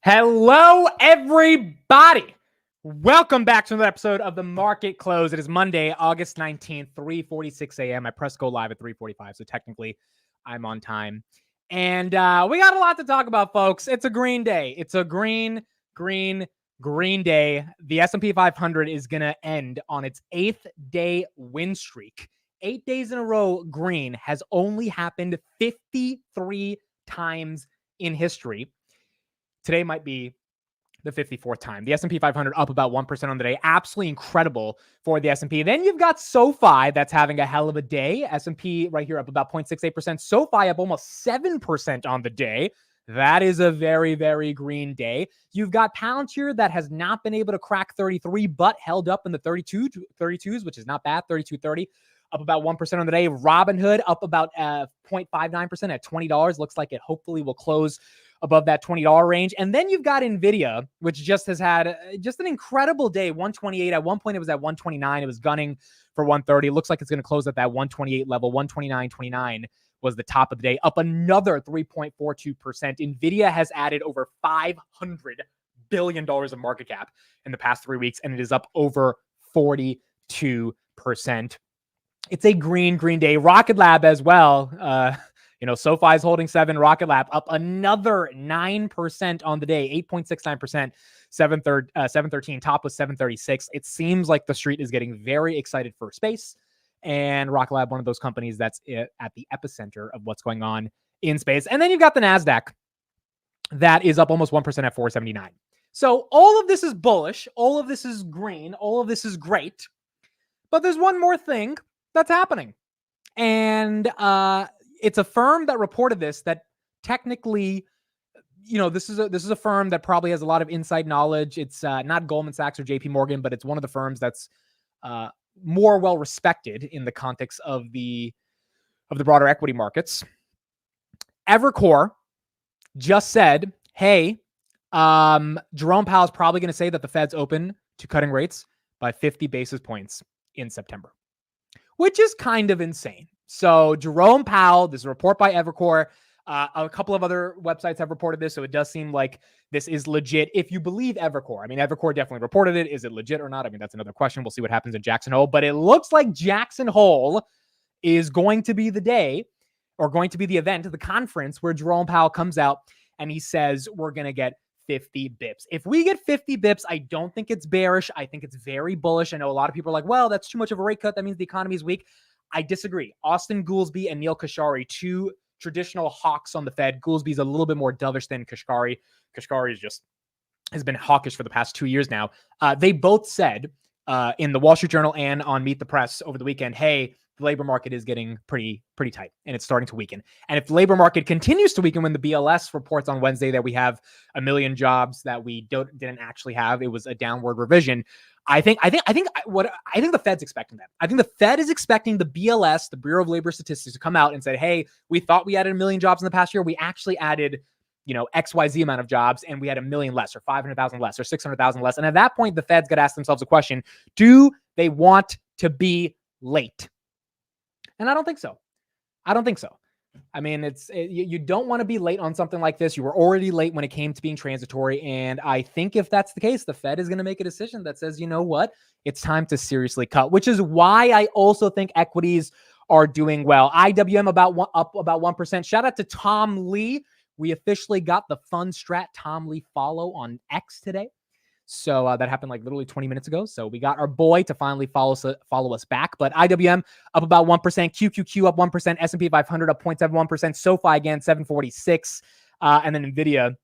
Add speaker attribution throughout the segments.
Speaker 1: Hello, everybody. Welcome back to another episode of The Market Close. It is Monday, August 19th, 3:46 a.m. I press go live at 3:45, so technically I'm on time. And we got a lot to talk about, folks. It's a green day. It's a green day. The S&P 500 is going to end on its 8th day win streak. 8 days in a row green has only happened 53 times in history. Today might be the 54th time. The S&P 500 up about 1% on the day. Absolutely incredible for the S&P. Then you've got Sofi that's having a hell of a day. S&P right here up about 0.68%. Sofi up almost 7% on the day. That is a very, very green day. You've got Palantir that has not been able to crack 33, but held up in the 32s, which is not bad, 32.30. Up about 1% on the day. Robinhood up about 0.59% at $20. Looks like it hopefully will close above that $20 range. And then you've got NVIDIA, which just has had just an incredible day, 128. At one point, it was at 129. It was gunning for 130. It looks like it's going to close at that 128 level. 129.29 was the top of the day, up another 3.42%. NVIDIA has added over $500 billion of market cap in the past 3 weeks, and it is up over 42%. It's a green day. Rocket Lab as well. SoFi is holding 7. Rocket Lab up another 9% on the day, 8.69%, 713. Top was 736. It seems like the street is getting very excited for space, and Rocket Lab, one of those companies that's at the epicenter of what's going on in space. And then you've got the NASDAQ that is up almost 1% at 479. So all of this is bullish. All of this is green. All of this is great. But there's one more thing that's happening. And it's a firm that reported this that technically, this is a firm that probably has a lot of inside knowledge. It's not Goldman Sachs or JP Morgan, but it's one of the firms that's more well respected in the context of the broader equity markets. Evercore just said, hey, Jerome Powell is probably going to say that the Fed's open to cutting rates by 50 basis points in September, which is kind of insane. So Jerome Powell, this is a report by Evercore. A couple of other websites have reported this, so it does seem like this is legit. If you believe Evercore, Evercore definitely reported it. Is it legit or not? That's another question. We'll see what happens in Jackson Hole. But it looks like Jackson Hole is going to be the day, or going to be the event, the conference where Jerome Powell comes out and he says we're going to get 50 bips. If we get 50 bips, I don't think it's bearish. I think it's very bullish. I know a lot of people are like, well, that's too much of a rate cut. That means the economy is weak. I disagree. Austin Goolsbee and Neil Kashkari, two traditional hawks on the Fed. Goolsbee's a little bit more dovish than Kashkari. Kashkari has been hawkish for the past 2 years now. They both said in the Wall Street Journal and on Meet the Press over the weekend, hey, the labor market is getting pretty tight and it's starting to weaken. And if the labor market continues to weaken, when the BLS reports on Wednesday that we have 1 million jobs that we didn't actually have, it was a downward revision. I think the Fed's expecting that. I think the Fed is expecting the BLS, the Bureau of Labor Statistics, to come out and say, hey, we thought we added 1 million jobs in the past year. We actually added, XYZ amount of jobs, and we had 1 million less, or 500,000 less, or 600,000 less. And at that point, the Fed's got to ask themselves a question: do they want to be late? And I don't think so. You don't want to be late on something like this. You were already late when it came to being transitory. And I think if that's the case, the Fed is going to make a decision that says, you know what, it's time to seriously cut, which is why I also think equities are doing well. IWM up about 1%. Shout out to Tom Lee. We officially got the Fun Strat Tom Lee follow on X today. So that happened like literally 20 minutes ago. So we got our boy to finally follow us back. But IWM up about 1%, QQQ up 1%, S&P 500 up 0.71%, SoFi again 746, and then NVIDIA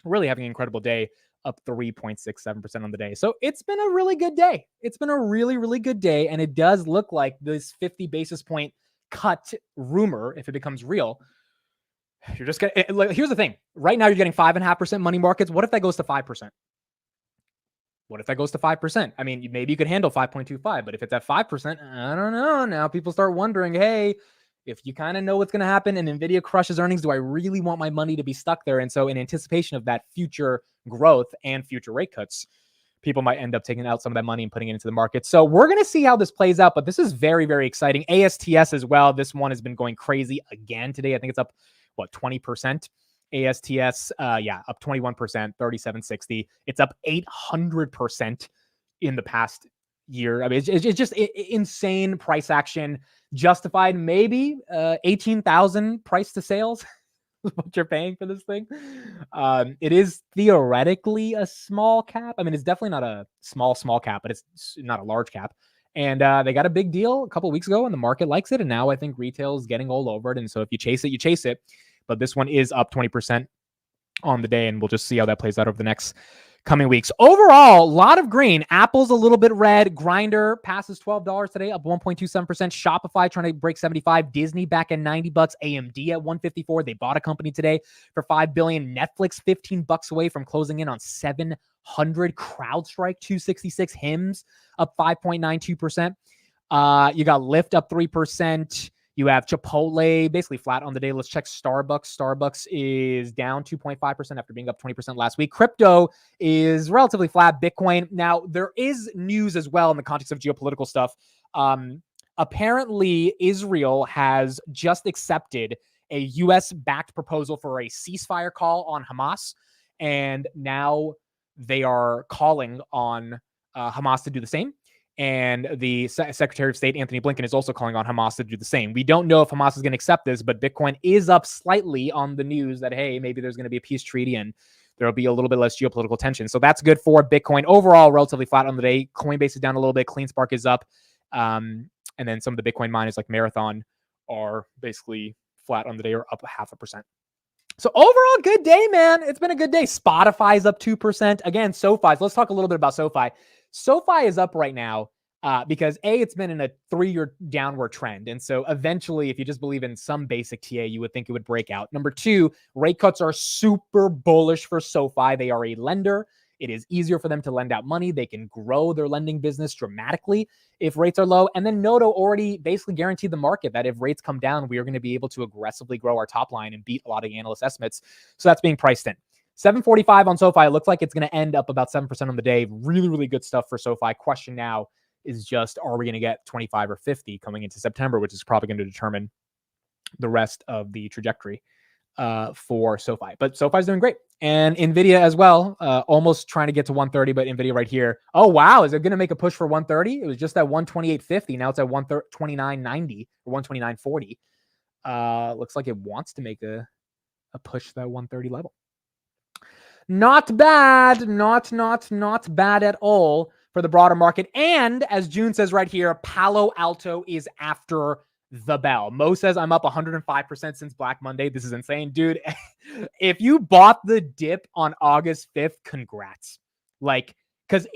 Speaker 1: really having an incredible day, up 3.67% on the day. So it's been a really good day. It's been a really, really good day, and it does look like this 50 basis point cut rumor, if it becomes real, you're just gonna. Here's the thing: right now you're getting 5.5% money markets. What if that goes to 5%? What if that goes to 5%? Maybe you could handle 5.25, but if it's at 5%, I don't know. Now people start wondering, hey, if you kind of know what's going to happen and NVIDIA crushes earnings, do I really want my money to be stuck there? And so in anticipation of that future growth and future rate cuts, people might end up taking out some of that money and putting it into the market. So we're going to see how this plays out, but this is very, very exciting. ASTS as well. This one has been going crazy again today. I think it's up, 20%. ASTS, up 21%, 3760. It's up 800% in the past year. I mean, it's just insane price action, justified. Maybe 18,000 price to sales. What you're paying for this thing. It is theoretically a small cap. I mean, it's definitely not a small cap, but it's not a large cap. And they got a big deal a couple weeks ago, and the market likes it. And now I think retail is getting all over it. And so if you chase it, you chase it. But this one is up 20% on the day, and we'll just see how that plays out over the next coming weeks. Overall, a lot of green. Apple's a little bit red. Grindr passes $12 today, up 1.27%. Shopify trying to break 75. Disney back at $90. AMD at 154. They bought a company today for $5 billion. Netflix $15 away from closing in on 700. CrowdStrike 266. Hims up 5.92%. You got Lyft up 3%. You have Chipotle basically flat on the day. Let's check Starbucks. Starbucks is down 2.5% after being up 20% last week. Crypto is relatively flat. Bitcoin. Now, there is news as well in the context of geopolitical stuff. Apparently, Israel has just accepted a U.S.-backed proposal for a ceasefire call on Hamas. And now they are calling on Hamas to do the same. And the Secretary of State, Anthony Blinken, is also calling on Hamas to do the same. We don't know if Hamas is going to accept this, but Bitcoin is up slightly on the news that, hey, maybe there's going to be a peace treaty and there'll be a little bit less geopolitical tension. So that's good for Bitcoin. Overall, relatively flat on the day. Coinbase is down a little bit. CleanSpark is up. And then some of the Bitcoin miners like Marathon are basically flat on the day or up 0.5%. So overall, good day, man. It's been a good day. Spotify's up 2%. Again, SoFi. Let's talk a little bit about SoFi. SoFi is up right now because A, it's been in a 3-year downward trend. And so eventually, if you just believe in some basic TA, you would think it would break out. Number 2, rate cuts are super bullish for SoFi. They are a lender. It is easier for them to lend out money. They can grow their lending business dramatically if rates are low. And then Noto already basically guaranteed the market that if rates come down, we are going to be able to aggressively grow our top line and beat a lot of analyst estimates. So that's being priced in. 745 on SoFi. It looks like it's going to end up about 7% on the day. Really, really good stuff for SoFi. Question now is just, are we going to get 25 or 50 coming into September, which is probably going to determine the rest of the trajectory for SoFi. But SoFi's doing great. And NVIDIA as well, almost trying to get to 130, but NVIDIA right here. Oh, wow. Is it going to make a push for 130? It was just at 128.50. Now it's at 129.90 or 129.40. Looks like it wants to make a push to that 130 level. Not bad. Not bad at all for the broader market. And as June says right here, Palo Alto is after the bell. Mo says, I'm up 105% since Black Monday. This is insane. Dude, if you bought the dip on August 5th, congrats. Because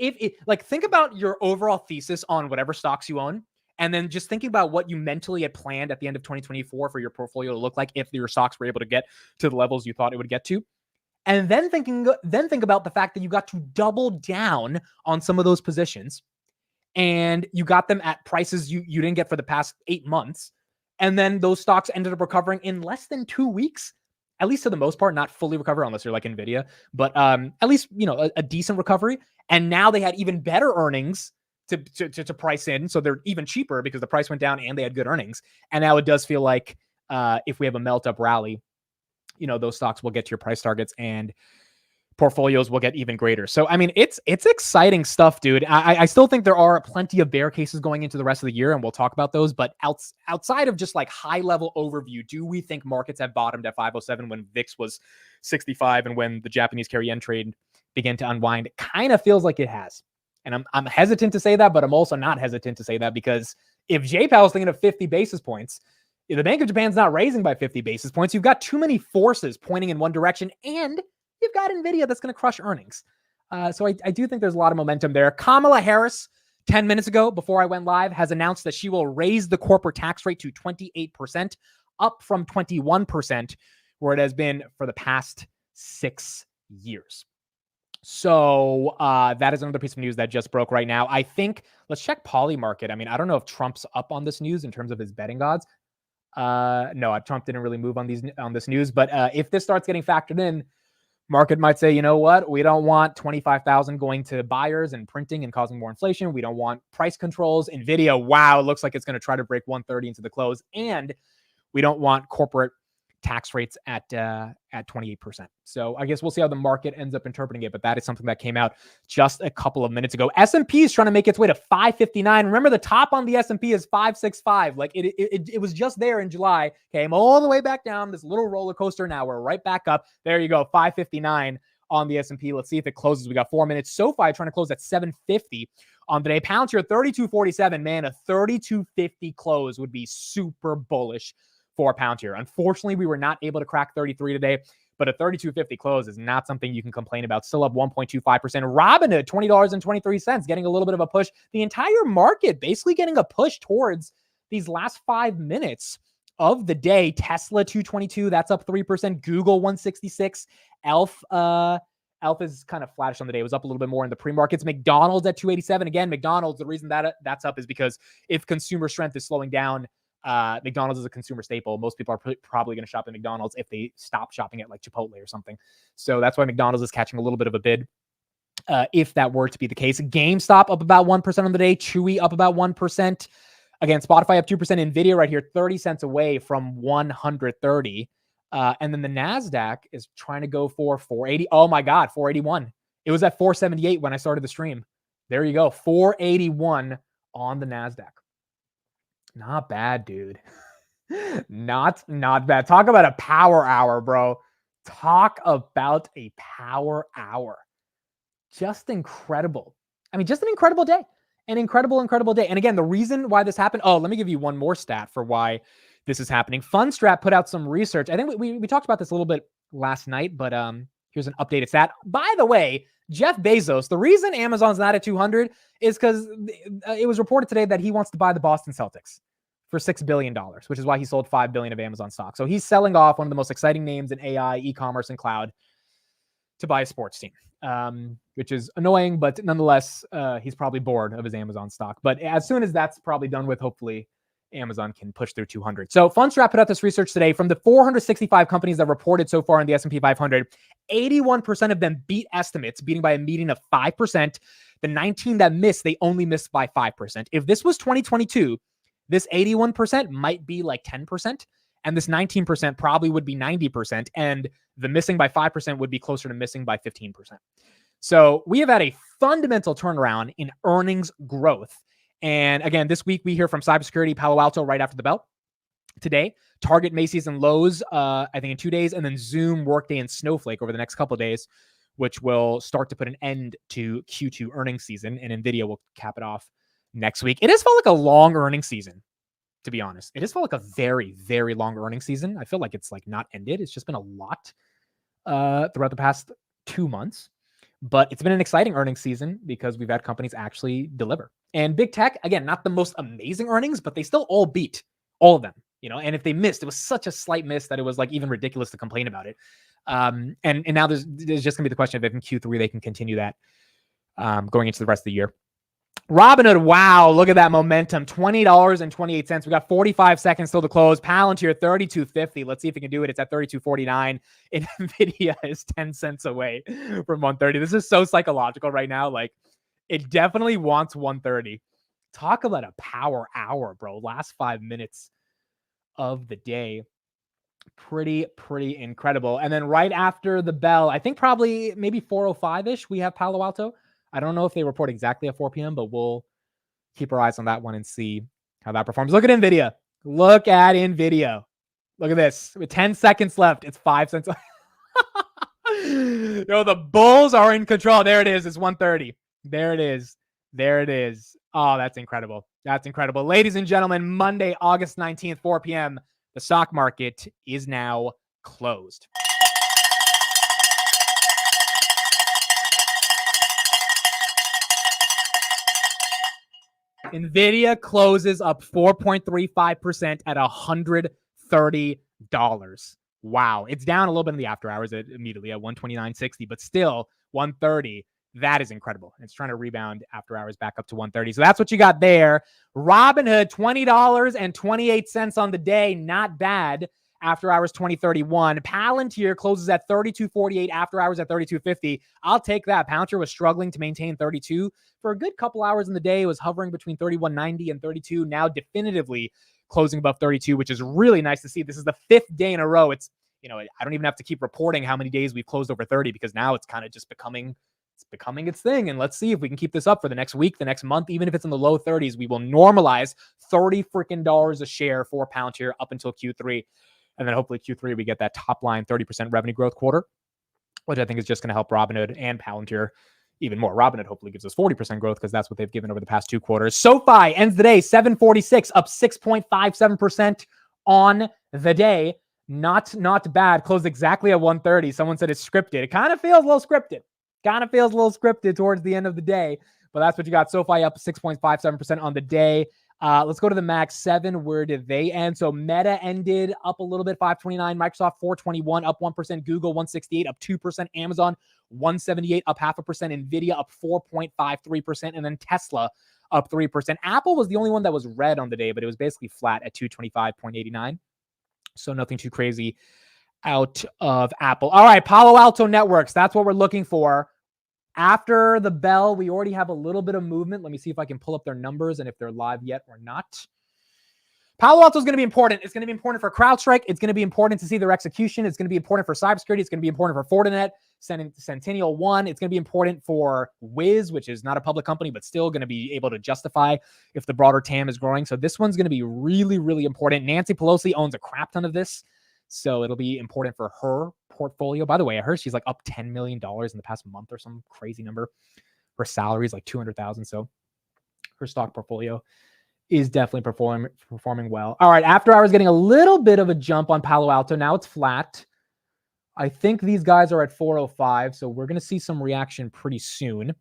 Speaker 1: think about your overall thesis on whatever stocks you own, and then just thinking about what you mentally had planned at the end of 2024 for your portfolio to look like if your stocks were able to get to the levels you thought it would get to. And then think about the fact that you got to double down on some of those positions, and you got them at prices you didn't get for the past 8 months. And then those stocks ended up recovering in less than 2 weeks, at least to the most part, not fully recover unless you're like NVIDIA, but at least, a decent recovery. And now they had even better earnings to price in. So they're even cheaper because the price went down and they had good earnings. And now it does feel like if we have a melt up rally, those stocks will get to your price targets and portfolios will get even greater. So, I mean, it's exciting stuff, dude. I still think there are plenty of bear cases going into the rest of the year, and we'll talk about those. But outside of just like high level overview, do we think markets have bottomed at 507 when VIX was 65 and when the Japanese carry yen trade began to unwind? It kind of feels like it has. And I'm hesitant to say that, but I'm also not hesitant to say that because if J-Powell is thinking of 50 basis points, if the Bank of Japan's not raising by 50 basis points, you've got too many forces pointing in one direction, and you've got NVIDIA that's going to crush earnings. So I do think there's a lot of momentum there. Kamala Harris, 10 minutes ago, before I went live, has announced that she will raise the corporate tax rate to 28%, up from 21%, where it has been for the past 6 years. So that is another piece of news that just broke right now. I think, let's check Polymarket. I mean, I don't know if Trump's up on this news in terms of his betting odds. No, Trump didn't really move on this news, but if this starts getting factored in, market might say, you know what, we don't want 25,000 going to buyers and printing and causing more inflation. We don't want price controls. NVIDIA, wow, it looks like it's going to try to break 130 into the close. And we don't want corporate tax rates at 28%. So I guess we'll see how the market ends up interpreting it, but that is something that came out just a couple of minutes ago. S&P is trying to make its way to 559. Remember, the top on the S&P is 565. Like it was just there in July, came all the way back down, this little roller coaster. Now we're right back up. There you go, 559 on the S&P. Let's see if it closes. We got 4 minutes. SoFi trying to close at 750 on the day. Palantir 32.47. Man, a 32.50 close would be super bullish for Palantir. Unfortunately, we were not able to crack 33 today, but a 32.50 close is not something you can complain about. Still up 1.25%. Robinhood, $20.23, getting a little bit of a push. The entire market basically getting a push towards these last 5 minutes of the day. Tesla 222, that's up 3%. Google 166. Elf is kind of flattish on the day. It was up a little bit more in the pre-markets. McDonald's at 287. Again, McDonald's, the reason that that's up is because if consumer strength is slowing down, McDonald's is a consumer staple. Most people are probably going to shop at McDonald's if they stop shopping at like Chipotle or something. So that's why McDonald's is catching a little bit of a bid. If that were to be the case. GameStop up about 1% on the day. Chewy up about 1%. Again, Spotify up 2%. Nvidia right here, 30 cents away from 130. And then the NASDAQ is trying to go for 480. Oh my God, 481. It was at 478 when I started the stream. There you go, 481 on the NASDAQ. Not bad, dude. Not bad. Talk about a power hour, bro. Talk about a power hour. Just incredible. I mean, just an incredible day. An incredible day. And again, the reason why this happened, let me give you one more stat for why this is happening. Fundstrat put out some research. I think we talked about this a little bit last night, but here's an updated stat. By the way, Jeff Bezos, the reason Amazon's not at 200 is because it was reported today that he wants to buy the Boston Celtics for $6 billion, which is why he sold $5 billion of Amazon stock. So he's selling off one of the most exciting names in AI, e-commerce, and cloud to buy a sports team, which is annoying, but nonetheless, he's probably bored of his Amazon stock. But as soon as that's probably done with, hopefully Amazon can push through 200. So Fundstrat put out this research today. From the 465 companies that reported so far in the S&P 500, 81% of them beat estimates, beating by a median of 5%. The 19 that missed, they only missed by 5%. If this was 2022, this 81% might be like 10%, and this 19% probably would be 90%, and the missing by 5% would be closer to missing by 15%. So we have had a fundamental turnaround in earnings growth. And again, this week we hear from cybersecurity, Palo Alto right after the bell. Today, Target, Macy's, and Lowe's, I think in 2 days, and then Zoom, Workday, and Snowflake over the next couple of days, which will start to put an end to Q2 earnings season, and NVIDIA will cap it off next week. It has felt like a long earnings season, to be honest. It has felt like a very, very long earnings season. I feel like it's like not ended. It's just been a lot throughout the past 2 months. But it's been an exciting earnings season because we've had companies actually deliver. And big tech, again, not the most amazing earnings, but they still all beat all of them, and if they missed, it was such a slight miss that it was like even ridiculous to complain about it. And now there's just gonna be the question of if in Q3 they can continue that going into the rest of the year. Robinhood, wow, look at that momentum. $20.28. We got 45 seconds still to close. Palantir, $32.50. Let's see if we can do it. It's at $32.49. And NVIDIA is 10 cents away from 130. This is so psychological right now. Like, it definitely wants 130. Talk about a power hour, bro. Last 5 minutes of the day. Pretty incredible. And then right after the bell, I think probably maybe 4:05-ish, we have Palo Alto. I don't know if they report exactly at 4 p.m., but we'll keep our eyes on that one and see how that performs. Look at NVIDIA. Look at Look at this. With 10 seconds left, it's 5 cents. The bulls are in control. There it is. It's 130. There it is. Oh, that's incredible. Ladies and gentlemen, Monday, August 19th, 4 p.m., the stock market is now closed. NVIDIA closes up 4.35% at $130. Wow. It's down a little bit in the after hours immediately at 129.60, but still 130. That is incredible. It's trying to rebound after hours back up to 130. So that's what you got there. Robinhood, $20.28 on the day. Not bad. After hours 2031. Palantir closes at 32.48. After hours at 32.50. I'll take that. Palantir was struggling to maintain 32 for a good couple hours in the day. It was hovering between 31.90 and 32. Now definitively closing above 32, which is really nice to see. This is the 5th day in a row. It's, I don't even have to keep reporting how many days we've closed over 30 because now it's kind of just becoming its thing. And let's see if we can keep this up for the next week, the next month. Even if it's in the low 30s, we will normalize $30 freaking a share for Palantir up until Q3. And then hopefully Q3, we get that top line 30% revenue growth quarter, which I think is just going to help Robinhood and Palantir even more. Robinhood hopefully gives us 40% growth because that's what they've given over the past 2 quarters. SoFi ends the day 746, up 6.57% on the day. Not bad. Closed exactly at 130. Someone said it's scripted. It kind of feels a little scripted. Towards the end of the day, but that's what you got. SoFi up 6.57% on the day. Let's go to the Mag 7. Where did they end? So Meta ended up a little bit, 529. Microsoft 421, up 1%. Google 168, up 2%. Amazon 178, up 0.5%. Nvidia up 4.53%, and then Tesla up 3%. Apple was the only one that was red on the day, but it was basically flat at 225.89. So nothing too crazy out of Apple. All right, Palo Alto Networks. That's what we're looking for. After the bell, we already have a little bit of movement. Let me see if I can pull up their numbers and if they're live yet or not. Palo Alto is going to be important. It's going to be important for CrowdStrike. It's going to be important to see their execution. It's going to be important for cybersecurity. It's going to be important for Fortinet, Sentinel One. It's going to be important for Wiz, which is not a public company, but still going to be able to justify if the broader TAM is growing. So this one's going to be really, really important. Nancy Pelosi owns a crap ton of this, so it'll be important for her portfolio. By the way, I heard she's like up $10 million in the past month or some crazy number. Her salary is like $200,000. So her stock portfolio is definitely performing well. All right, after hours getting a little bit of a jump on Palo Alto. Now it's flat. I think these guys are at 405, so we're going to see some reaction pretty soon.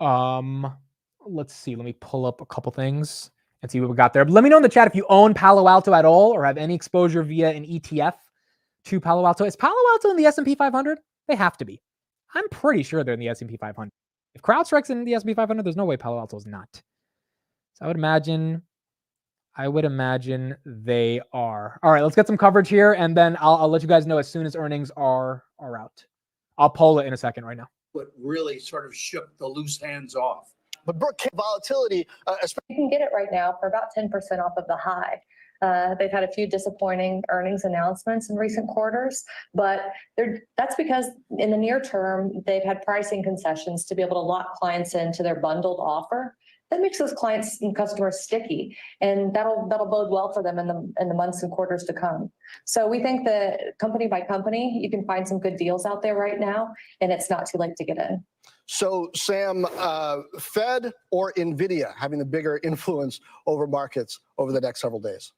Speaker 1: Let's see. Let me pull up a couple things and see what we got there. But let me know in the chat if you own Palo Alto at all or have any exposure via an ETF to Palo Alto. Is Palo Alto in the S&P 500? They have to be. I'm pretty sure they're in the S&P 500. If CrowdStrike's in the S&P 500, there's no way Palo Alto is not. So I would imagine they are. All right, let's get some coverage here, and then I'll let you guys know as soon as earnings are out. I'll poll it in a second right now.
Speaker 2: What really sort of shook the loose hands off.
Speaker 3: But Brooke, volatility.
Speaker 4: You can get it right now for about 10% off of the high. They've had a few disappointing earnings announcements in recent quarters, but that's because in the near term, they've had pricing concessions to be able to lock clients into their bundled offer. That makes those clients and customers sticky, and that'll bode well for them in the months and quarters to come. So we think that company by company, you can find some good deals out there right now, and it's not too late to get in.
Speaker 3: So, Sam, Fed or NVIDIA having the bigger influence over markets over the next several days?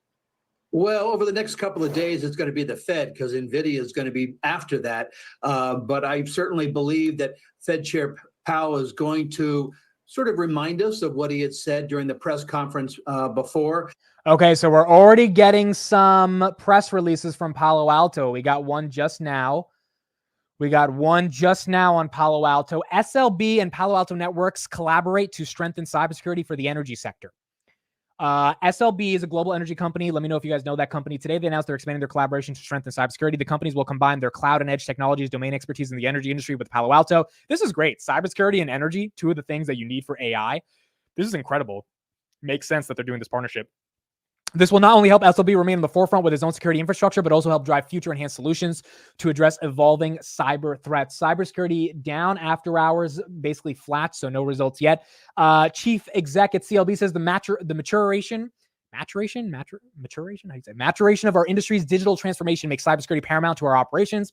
Speaker 2: Well, over the next couple of days, it's going to be the Fed because NVIDIA is going to be after that. But I certainly believe that Fed Chair Powell is going to sort of remind us of what he had said during the press conference before.
Speaker 1: Okay, so we're already getting some press releases from Palo Alto. We got one just now. On Palo Alto. SLB and Palo Alto Networks collaborate to strengthen cybersecurity for the energy sector. SLB is a global energy company. Let me know if you guys know that company. Today, they announced they're expanding their collaboration to strengthen cybersecurity. The companies will combine their cloud and edge technologies, domain expertise in the energy industry with Palo Alto. This is great. Cybersecurity and energy, two of the things that you need for AI. This is incredible. Makes sense that they're doing this partnership. This will not only help SLB remain in the forefront with its own security infrastructure, but also help drive future enhanced solutions to address evolving cyber threats. Cybersecurity down after hours, basically flat, so no results yet. Chief exec at CLB says the maturation of our industry's digital transformation makes cybersecurity paramount to our operations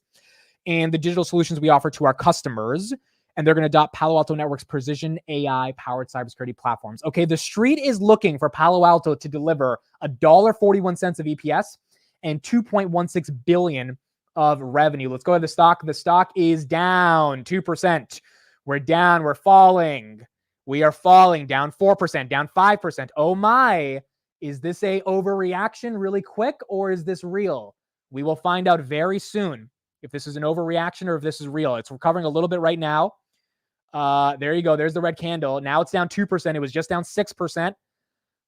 Speaker 1: and the digital solutions we offer to our customers. And they're going to adopt Palo Alto Network's precision AI-powered cybersecurity platforms. Okay, the street is looking for Palo Alto to deliver $1.41 of EPS and $2.16 billion of revenue. Let's go to the stock. The stock is down 2%. We're down. We're falling. We are falling. Down 4%. Down 5%. Oh my! Is this a overreaction really quick, or is this real? We will find out very soon if this is an overreaction or if this is real. It's recovering a little bit right now. There you go. There's the red candle. Now it's down 2%. It was just down 6%.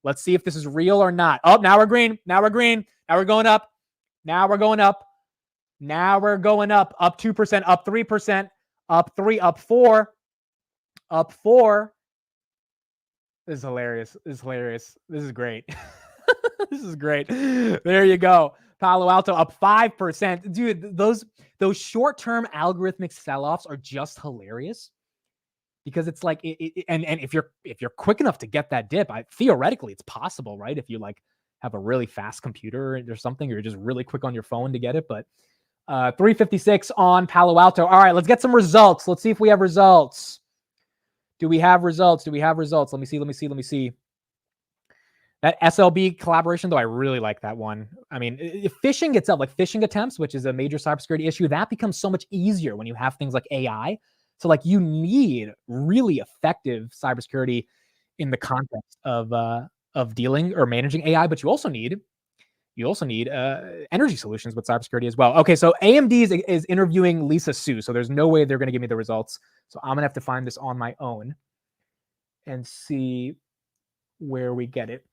Speaker 1: Let's see if this is real or not. Oh, now we're green. Now we're green. Now we're going up. Now we're going up. Now we're going up. Up 2%, up 3%, up 3, up 4, up 4. This is hilarious. This is hilarious. This is great. This is great. There you go. Palo Alto up 5%. Dude, those short-term algorithmic sell-offs are just hilarious because it's like, and if you're quick enough to get that dip, theoretically it's possible, right? If you like have a really fast computer or something, or you're just really quick on your phone to get it. But 356 on Palo Alto. All right, let's get some results. Let's see if we have results. Do we have results? Let me see. That SLB collaboration, though, I really like that one. I mean, phishing itself, like phishing attempts, which is a major cybersecurity issue, that becomes so much easier when you have things like AI. So, like, you need really effective cybersecurity in the context of dealing or managing AI, but you also need energy solutions with cybersecurity as well. Okay, so AMD is interviewing Lisa Su, so there's no way they're going to give me the results. So I'm going to have to find this on my own and see where we get it.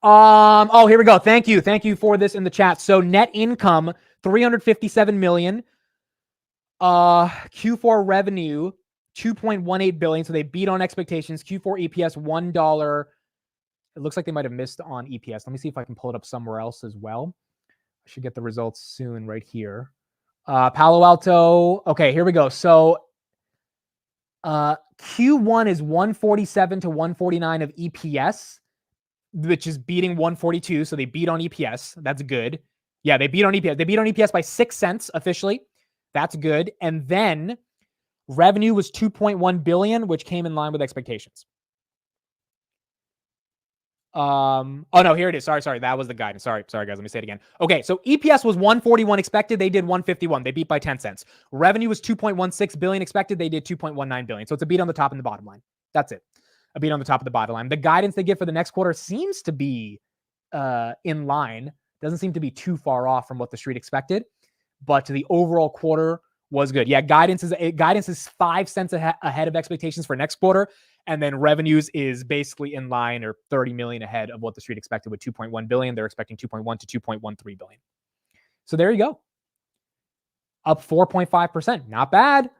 Speaker 1: Oh, here we go. Thank you for this in the chat. So net income 357 million. Q4 revenue 2.18 billion. So they beat on expectations. Q4 EPS $1. It looks like they might have missed on EPS. Let me see if I can pull it up somewhere else as well. I should get the results soon right here. Palo Alto. Okay, here we go. So Q1 is 147 to 149 of EPS, which is beating 142. So they beat on EPS. That's good. Yeah, they beat on EPS. They beat on EPS by 6 cents officially. That's good. And then revenue was 2.1 billion, which came in line with expectations. Oh no, here it is. Sorry. That was the guidance. Sorry, guys. Let me say it again. Okay, so EPS was 141 expected. They did 151. They beat by 10 cents. Revenue was 2.16 billion expected. They did 2.19 billion. So it's a beat on the top and the bottom line. That's it. A beat on the top of the bottom line. The guidance they give for the next quarter seems to be in line. Doesn't seem to be too far off from what the street expected, but the overall quarter was good. Yeah, guidance is 5 cents ahead of expectations for next quarter, and then revenues is basically in line or 30 million ahead of what the street expected with 2.1 billion. They're expecting 2.1 to 2.13 billion. So there you go. Up 4.5%. Not bad.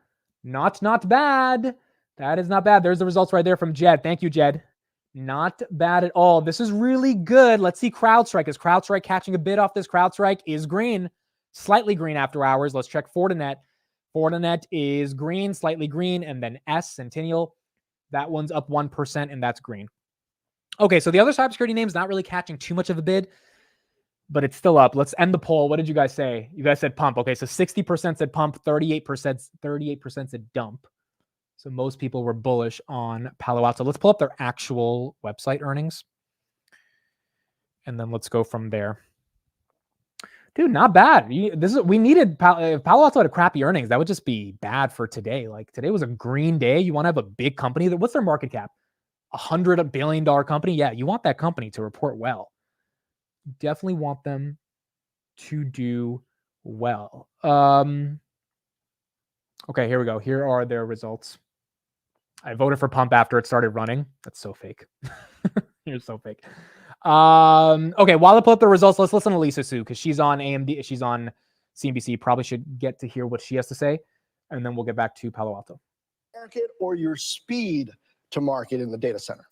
Speaker 1: Not bad. That is not bad. There's the results right there from Jed. Thank you, Jed. Not bad at all. This is really good. Let's see CrowdStrike. Is CrowdStrike catching a bid off this? CrowdStrike is green. Slightly green after hours. Let's check Fortinet. Fortinet is green, slightly green, and then Centennial. That one's up 1%, and that's green. Okay, so the other cybersecurity name's not really catching too much of a bid, but it's still up. Let's end the poll. What did you guys say? You guys said pump. Okay, so 60% said pump, 38% said dump. So most people were bullish on Palo Alto. Let's pull up their actual website earnings, and then let's go from there. Dude, not bad. We needed if Palo Alto had a crappy earnings, that would just be bad for today. Like today was a green day. You want to have a big company. What's their market cap? $100 billion company. Yeah, you want that company to report well. You definitely want them to do well. Okay, here we go. Here are their results. I voted for pump after it started running. That's so fake. You're so fake. Okay, while I pull up the results, let's listen to Lisa Su because she's on AMD. She's on CNBC. Probably should get to hear what she has to say, and then we'll get back to Palo Alto.
Speaker 3: Market or your speed to market in the data center?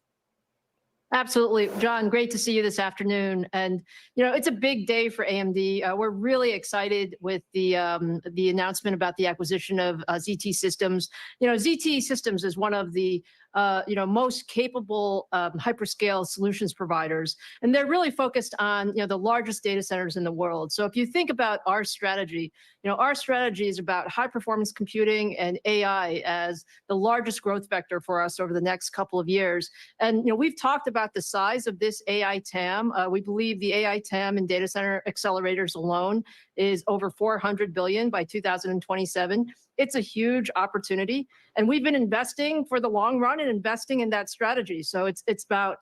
Speaker 5: Absolutely. John, great to see you this afternoon. And, it's a big day for AMD. We're really excited with the announcement about the acquisition of ZT Systems. ZT Systems is one of the most capable hyperscale solutions providers, and they're really focused on the largest data centers in the world. So if you think about our strategy, our strategy is about high performance computing and AI as the largest growth vector for us over the next couple of years. And we've talked about the size of this AI TAM. We believe the AI TAM in data center accelerators alone is over 400 billion by 2027. It's a huge opportunity, and we've been investing for the long run and investing in that strategy. So it's about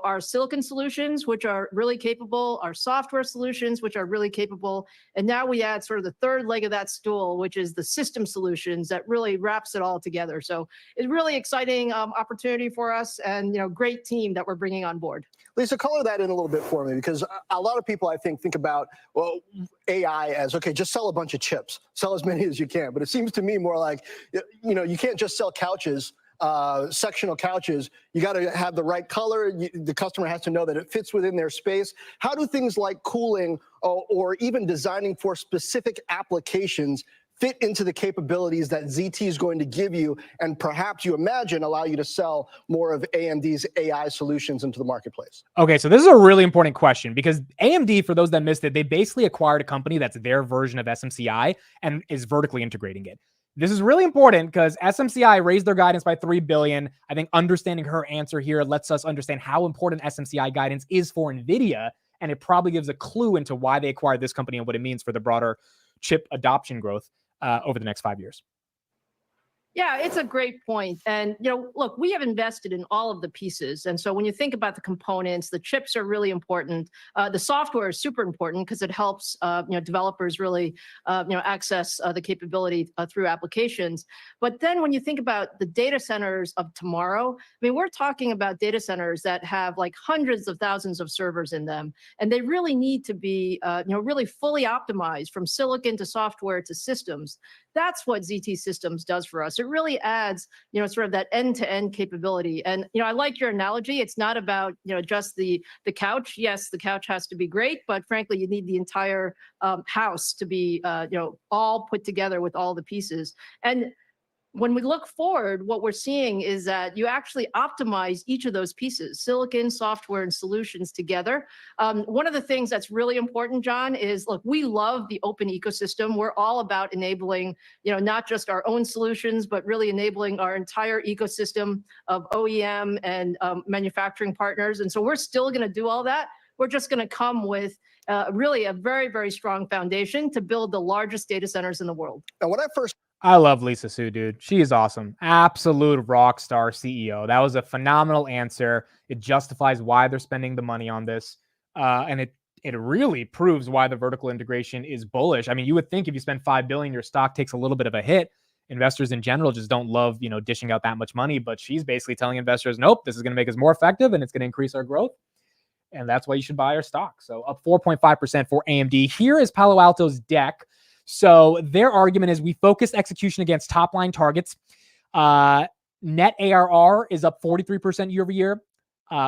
Speaker 5: our silicon solutions, which are really capable, our software solutions, which are really capable, and now we add sort of the third leg of that stool, which is the system solutions that really wraps it all together. So it's really exciting opportunity for us, and great team that we're bringing on board.
Speaker 3: Lisa, color that in a little bit for me, because a lot of people, I think about, AI as, okay, just sell a bunch of chips, sell as many as you can. But it seems to me more like, you can't just sell couches. sectional couches, you got to have the right color. The customer has to know that it fits within their space. How do things like cooling or even designing for specific applications fit into the capabilities that ZT is going to give you, and perhaps you imagine allow you to sell more of AMD's AI solutions into the marketplace?
Speaker 1: Okay, so this is a really important question because AMD, for those that missed it, they basically acquired a company that's their version of SMCI and is vertically integrating it. This is really important because SMCI raised their guidance by $3 billion. I think understanding her answer here lets us understand how important SMCI guidance is for NVIDIA, and it probably gives a clue into why they acquired this company and what it means for the broader chip adoption growth over the next 5 years.
Speaker 5: Yeah, it's a great point. And, look, we have invested in all of the pieces. And so when you think about the components, the chips are really important. The software is super important because it helps, developers really, access the capability through applications. But then when you think about the data centers of tomorrow, I mean, we're talking about data centers that have like hundreds of thousands of servers in them. And they really need to be, really fully optimized from silicon to software to systems. That's what ZT Systems does for us. It really adds, sort of that end-to-end capability. And, I like your analogy. It's not about, just the couch. Yes, the couch has to be great, but frankly, you need the entire house to be, all put together with all the pieces. And when we look forward, what we're seeing is that you actually optimize each of those pieces, silicon, software, and solutions together. One of the things that's really important, John, is, look, we love the open ecosystem. We're all about enabling, not just our own solutions, but really enabling our entire ecosystem of OEM and manufacturing partners. And so we're still going to do all that. We're just going to come with really a very, very strong foundation to build the largest data centers in the world.
Speaker 3: And when
Speaker 1: I love Lisa Su, dude. She is awesome. Absolute rock star CEO. That was a phenomenal answer. It justifies why they're spending the money on this. And it really proves why the vertical integration is bullish. I mean, you would think if you spend $5 billion, your stock takes a little bit of a hit. Investors in general just don't love, dishing out that much money. But she's basically telling investors, nope, this is going to make us more effective and it's going to increase our growth. And that's why you should buy our stock. So up 4.5% for AMD. Here is Palo Alto's deck. So their argument is we focused execution against top line targets. Net ARR is up 43% year over year.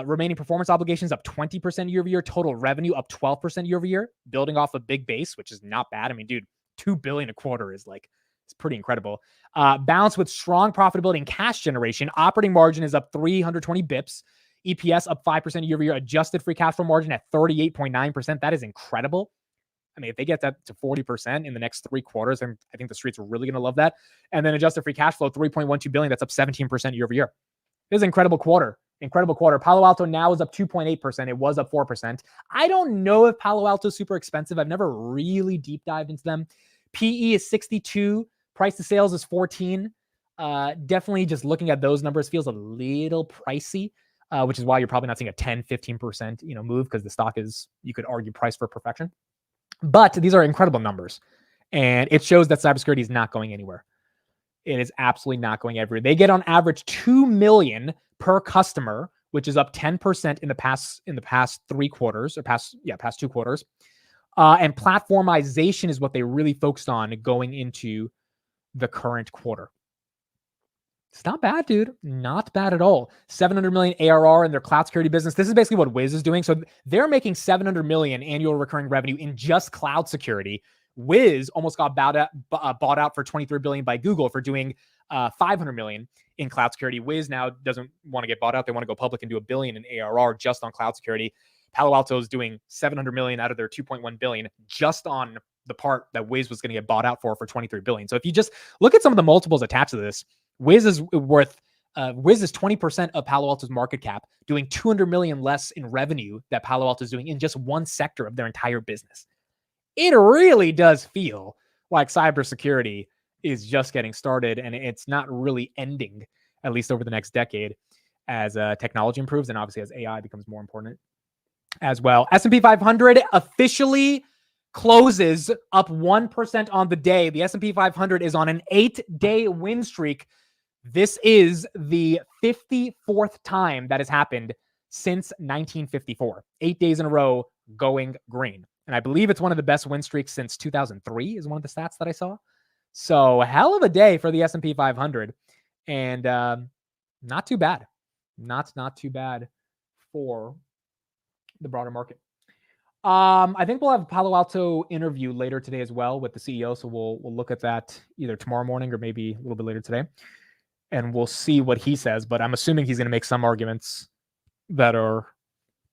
Speaker 1: Remaining performance obligations up 20% year over year. Total revenue up 12% year over year, building off a big base, which is not bad. I mean, dude, $2 billion a quarter is it's pretty incredible. Balanced with strong profitability and cash generation. Operating margin is up 320 bips. EPS up 5% year over year. Adjusted free cash flow margin at 38.9%. That is incredible. I mean, if they get that to 40% in the next 3 quarters, then I think the streets are really going to love that. And then adjusted free cash flow, $3.12 billion. That's up 17% year over year. This is an incredible quarter. Incredible quarter. Palo Alto now is up 2.8%. It was up 4%. I don't know if Palo Alto is super expensive. I've never really deep dived into them. PE is 62. Price to sales is 14. Definitely just looking at those numbers feels a little pricey, which is why you're probably not seeing a 10, 15%, move, because the stock is, you could argue, priced for perfection. But these are incredible numbers, and it shows that cybersecurity is not going anywhere. It is absolutely not going everywhere. They get on average $2 million per customer, which is up 10% in the past 3 quarters, or past 2 quarters. And platformization is what they really focused on going into the current quarter. It's not bad, dude. Not bad at all. 700 million ARR in their cloud security business. This is basically what Wiz is doing. So they're making 700 million annual recurring revenue in just cloud security. Wiz almost got bought out for 23 billion by Google for doing 500 million in cloud security. Wiz now doesn't want to get bought out. They want to go public and do $1 billion in ARR just on cloud security. Palo Alto is doing 700 million out of their 2.1 billion just on the part that Wiz was going to get bought out for 23 billion. So if you just look at some of the multiples attached to this, Wiz is 20% of Palo Alto's market cap, doing 200 million less in revenue that Palo Alto is doing in just one sector of their entire business. It really does feel like cybersecurity is just getting started, and it's not really ending, at least over the next decade, as technology improves and obviously as AI becomes more important as well. S&P 500 officially closes up 1% on the day. The S&P 500 is on an 8-day win streak. This is the 54th time that has happened since 1954. 8 days in a row going green. And I believe it's one of the best win streaks since 2003 is one of the stats that I saw. So hell of a day for the S&P 500. And not too bad. Not too bad for the broader market. I think we'll have a Palo Alto interview later today as well with the CEO. So we'll look at that either tomorrow morning or maybe a little bit later today. And we'll see what he says. But I'm assuming he's going to make some arguments that are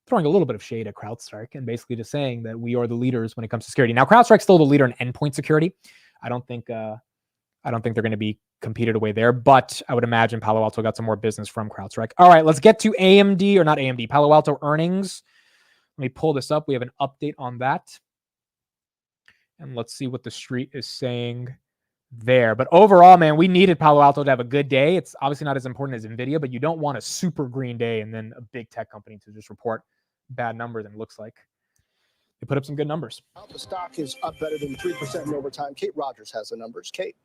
Speaker 1: throwing a little bit of shade at CrowdStrike and basically just saying that we are the leaders when it comes to security. Now, CrowdStrike's still the leader in endpoint security. I don't think they're going to be competed away there, but I would imagine Palo Alto got some more business from CrowdStrike. All right, let's get to Palo Alto earnings. Let me pull this up. We have an update on that. And let's see what the street is saying there. But overall, man, we needed Palo Alto to have a good day. It's obviously not as important as NVIDIA, but you don't want a super green day and then a big tech company to just report bad numbers. And it looks like they put up some good numbers.
Speaker 3: The stock is up better than 3% in overtime. Kate Rogers has the numbers. Kate.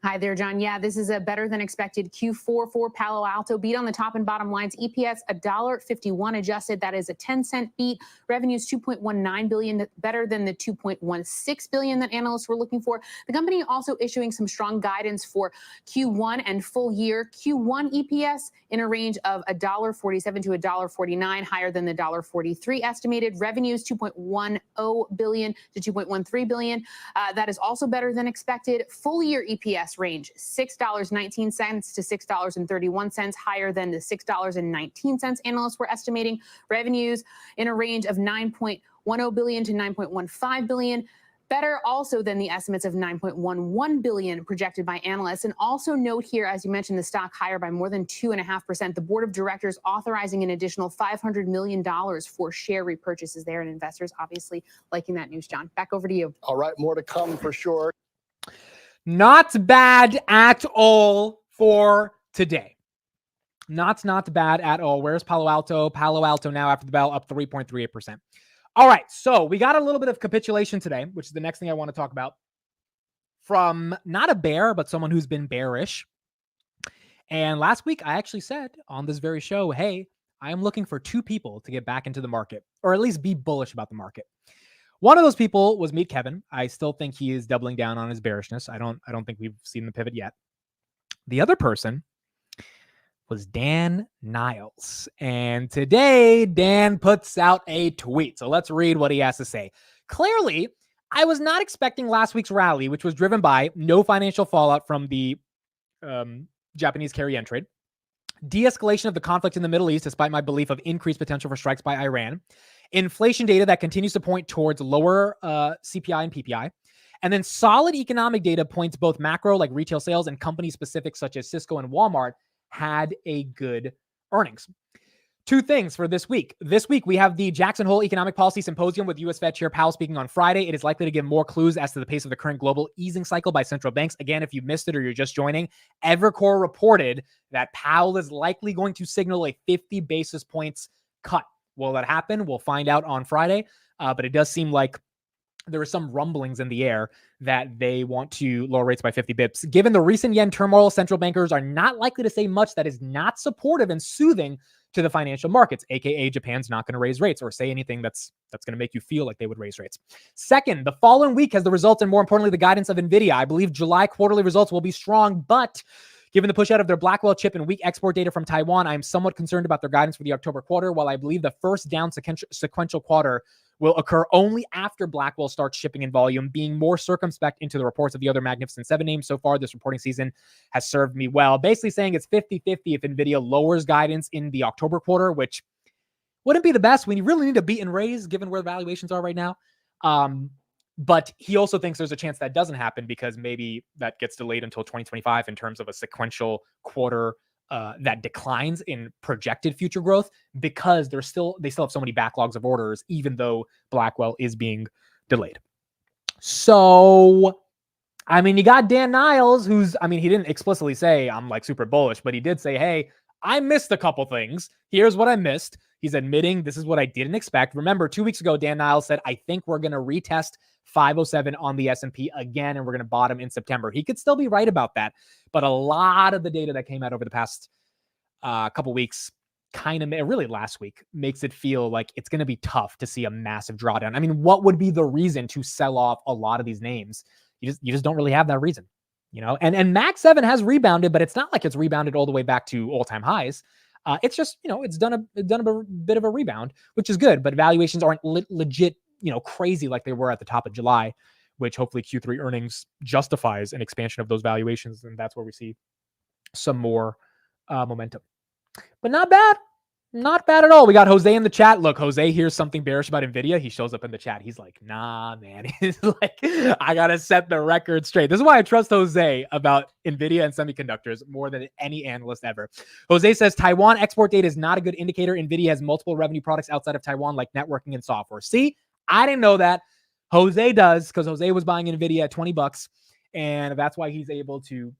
Speaker 6: Hi there, John. Yeah, this is a better than expected Q4 for Palo Alto. Beat on the top and bottom lines. EPS $1.51 adjusted. That is a 10-cent beat. Revenues $2.19 billion, better than the $2.16 billion that analysts were looking for. The company also issuing some strong guidance for Q1 and full year. Q1 EPS in a range of $1.47 to $1.49, higher than the $1.43 estimated. Revenues $2.10 billion to $2.13 billion. That is also better than expected. Full year EPS range $6.19 to $6.31, higher than the $6.19 analysts were estimating. Revenues in a range of $9.10 billion to $9.15 billion. Better also than the estimates of $9.11 billion projected by analysts. And also note here, as you mentioned, the stock higher by more than 2.5%. The board of directors authorizing an additional $500 million for share repurchases there, and investors obviously liking that news. John, back over to you.
Speaker 3: All right, more to come for sure.
Speaker 1: Not bad at all for today. Not bad at all. Where's Palo Alto? Palo Alto now after the bell up 3.38%. All right, so we got a little bit of capitulation today, which is the next thing I want to talk about, from not a bear, but someone who's been bearish. And last week, I actually said on this very show, hey, I am looking for two people to get back into the market, or at least be bullish about the market. One of those people was Meet Kevin. I still think he is doubling down on his bearishness. I don't think we've seen the pivot yet. The other person was Dan Niles. And today, Dan puts out a tweet. So let's read what he has to say. Clearly, I was not expecting last week's rally, which was driven by no financial fallout from the Japanese carry-in trade, de-escalation of the conflict in the Middle East, despite my belief of increased potential for strikes by Iran, inflation data that continues to point towards lower CPI and PPI, and then solid economic data points both macro, like retail sales, and company specific, such as Cisco and Walmart, had a good earnings. Two things for this week. This week, we have the Jackson Hole Economic Policy Symposium with U.S. Fed Chair Powell speaking on Friday. It is likely to give more clues as to the pace of the current global easing cycle by central banks. Again, if you missed it or you're just joining, Evercore reported that Powell is likely going to signal a 50 basis points cut. Will that happen? We'll find out on Friday. But it does seem like there are some rumblings in the air that they want to lower rates by 50 bips. Given the recent yen turmoil, central bankers are not likely to say much that is not supportive and soothing to the financial markets, aka Japan's not going to raise rates or say anything that's going to make you feel like they would raise rates. Second, the following week has the results and more importantly, the guidance of NVIDIA. I believe July quarterly results will be strong, but given the push out of their Blackwell chip and weak export data from Taiwan, I am somewhat concerned about their guidance for the October quarter. While I believe the first down sequential quarter will occur only after Blackwell starts shipping in volume, being more circumspect into the reports of the other Magnificent Seven names so far this reporting season has served me well. Basically saying it's 50-50 if NVIDIA lowers guidance in the October quarter, which wouldn't be the best when you really need to beat and raise given where the valuations are right now. But he also thinks there's a chance that doesn't happen because maybe that gets delayed until 2025 in terms of a sequential quarter that declines in projected future growth because they still have so many backlogs of orders, even though Blackwell is being delayed. So, I mean, you got Dan Niles, he didn't explicitly say I'm like super bullish, but he did say, hey, I missed a couple things. Here's what I missed. He's admitting this is what I didn't expect. Remember, 2 weeks ago, Dan Niles said, I think we're going to retest 507 on the S&P again, and we're going to bottom in September. He could still be right about that, but a lot of the data that came out over the past couple weeks, really last week, makes it feel like it's going to be tough to see a massive drawdown. I mean, what would be the reason to sell off a lot of these names? You just don't really have that reason. and Mac 7 has rebounded, but it's not like it's rebounded all the way back to all-time highs. It's just, it's done a bit of a rebound, which is good, but valuations aren't legit, crazy like they were at the top of July, which hopefully Q3 earnings justifies an expansion of those valuations. And that's where we see some more momentum, but not bad. Not bad at all. We got Jose in the chat. Look, Jose hears something bearish about NVIDIA. He shows up in the chat. He's like, nah, man. He's like, I got to set the record straight. This is why I trust Jose about NVIDIA and semiconductors more than any analyst ever. Jose says, Taiwan export data is not a good indicator. NVIDIA has multiple revenue products outside of Taiwan, like networking and software. See, I didn't know that. Jose does, because Jose was buying NVIDIA at $20. And that's why he's able to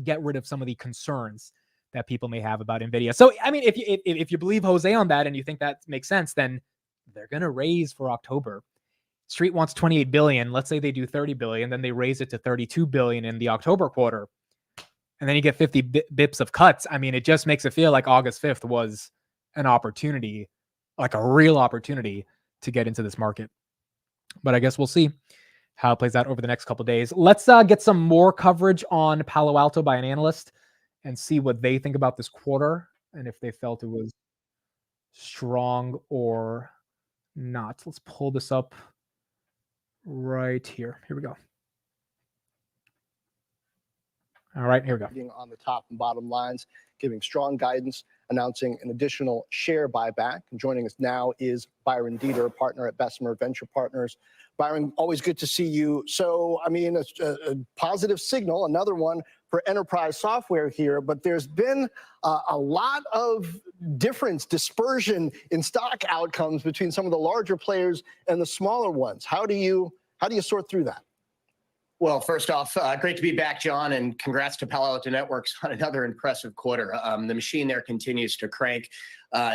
Speaker 1: get rid of some of the concerns that people may have about NVIDIA. So, I mean, if you believe Jose on that and you think that makes sense, then they're going to raise for October. Street wants 28 billion. Let's say they do 30 billion, then they raise it to 32 billion in the October quarter. And then you get 50 bips of cuts. I mean, it just makes it feel like August 5th was an opportunity, like a real opportunity to get into this market. But I guess we'll see how it plays out over the next couple of days. Let's get some more coverage on Palo Alto by an analyst and see what they think about this quarter and if they felt it was strong or not. Let's pull this up right here. Here we go. All right, here we go.
Speaker 3: On the top and bottom lines, giving strong guidance, announcing an additional share buyback. And joining us now is Byron Dieter, partner at Bessemer Venture Partners. Byron, always good to see you. So, I mean, a positive signal, another one for enterprise software here, but there's been a lot of dispersion in stock outcomes between some of the larger players and the smaller ones. How do you sort through that?
Speaker 7: Well, first off, great to be back, John, and congrats to Palo Alto Networks on another impressive quarter. The machine there continues to crank.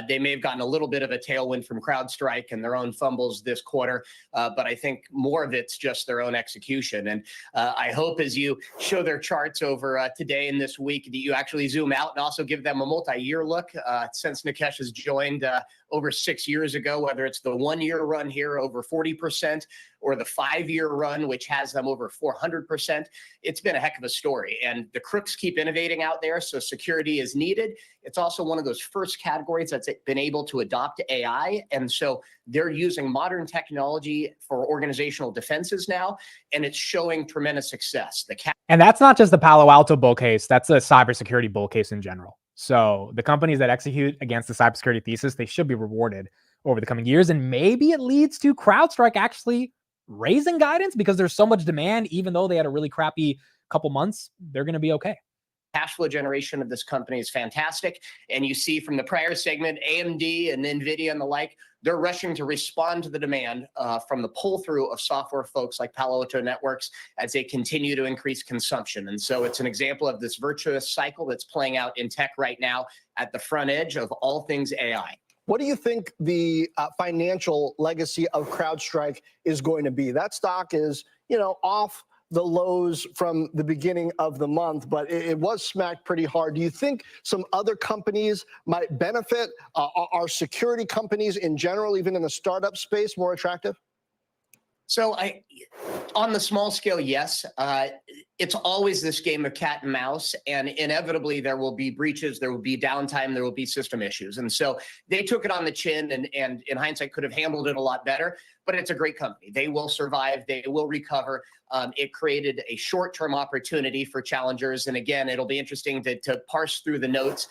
Speaker 7: They may have gotten a little bit of a tailwind from CrowdStrike and their own fumbles this quarter, but I think more of it's just their own execution. And I hope as you show their charts over today and this week that you actually zoom out and also give them a multi-year look. Since Nikesh has joined over 6 years ago, whether it's the 1 year run here over 40% or the 5 year run, which has them over 400%, it's been a heck of a story. And the crooks keep innovating out there, so security is needed. It's also one of those first categories that's been able to adopt AI. And so they're using modern technology for organizational defenses now, and it's showing tremendous success.
Speaker 1: And that's not just the Palo Alto bull case, that's a cybersecurity bull case in general. So the companies that execute against the cybersecurity thesis, they should be rewarded over the coming years. And maybe it leads to CrowdStrike actually raising guidance because there's so much demand. Even though they had a really crappy couple months, they're going to be okay.
Speaker 7: Cash flow generation of this company is fantastic. And you see from the prior segment, AMD and NVIDIA and the like, they're rushing to respond to the demand from the pull-through of software folks like Palo Alto Networks as they continue to increase consumption. And so it's an example of this virtuous cycle that's playing out in tech right now at the front edge of all things AI.
Speaker 3: What do you think the financial legacy of CrowdStrike is going to be? That stock is, off the lows from the beginning of the month, but it was smacked pretty hard. Do you think some other companies might benefit? Are security companies in general, even in the startup space, more attractive?
Speaker 7: So on the small scale, yes. It's always this game of cat and mouse, and inevitably there will be breaches, there will be downtime, there will be system issues. And so they took it on the chin and in hindsight could have handled it a lot better, but it's a great company. They will survive, they will recover. It created a short-term opportunity for challengers. And again, it'll be interesting to parse through the notes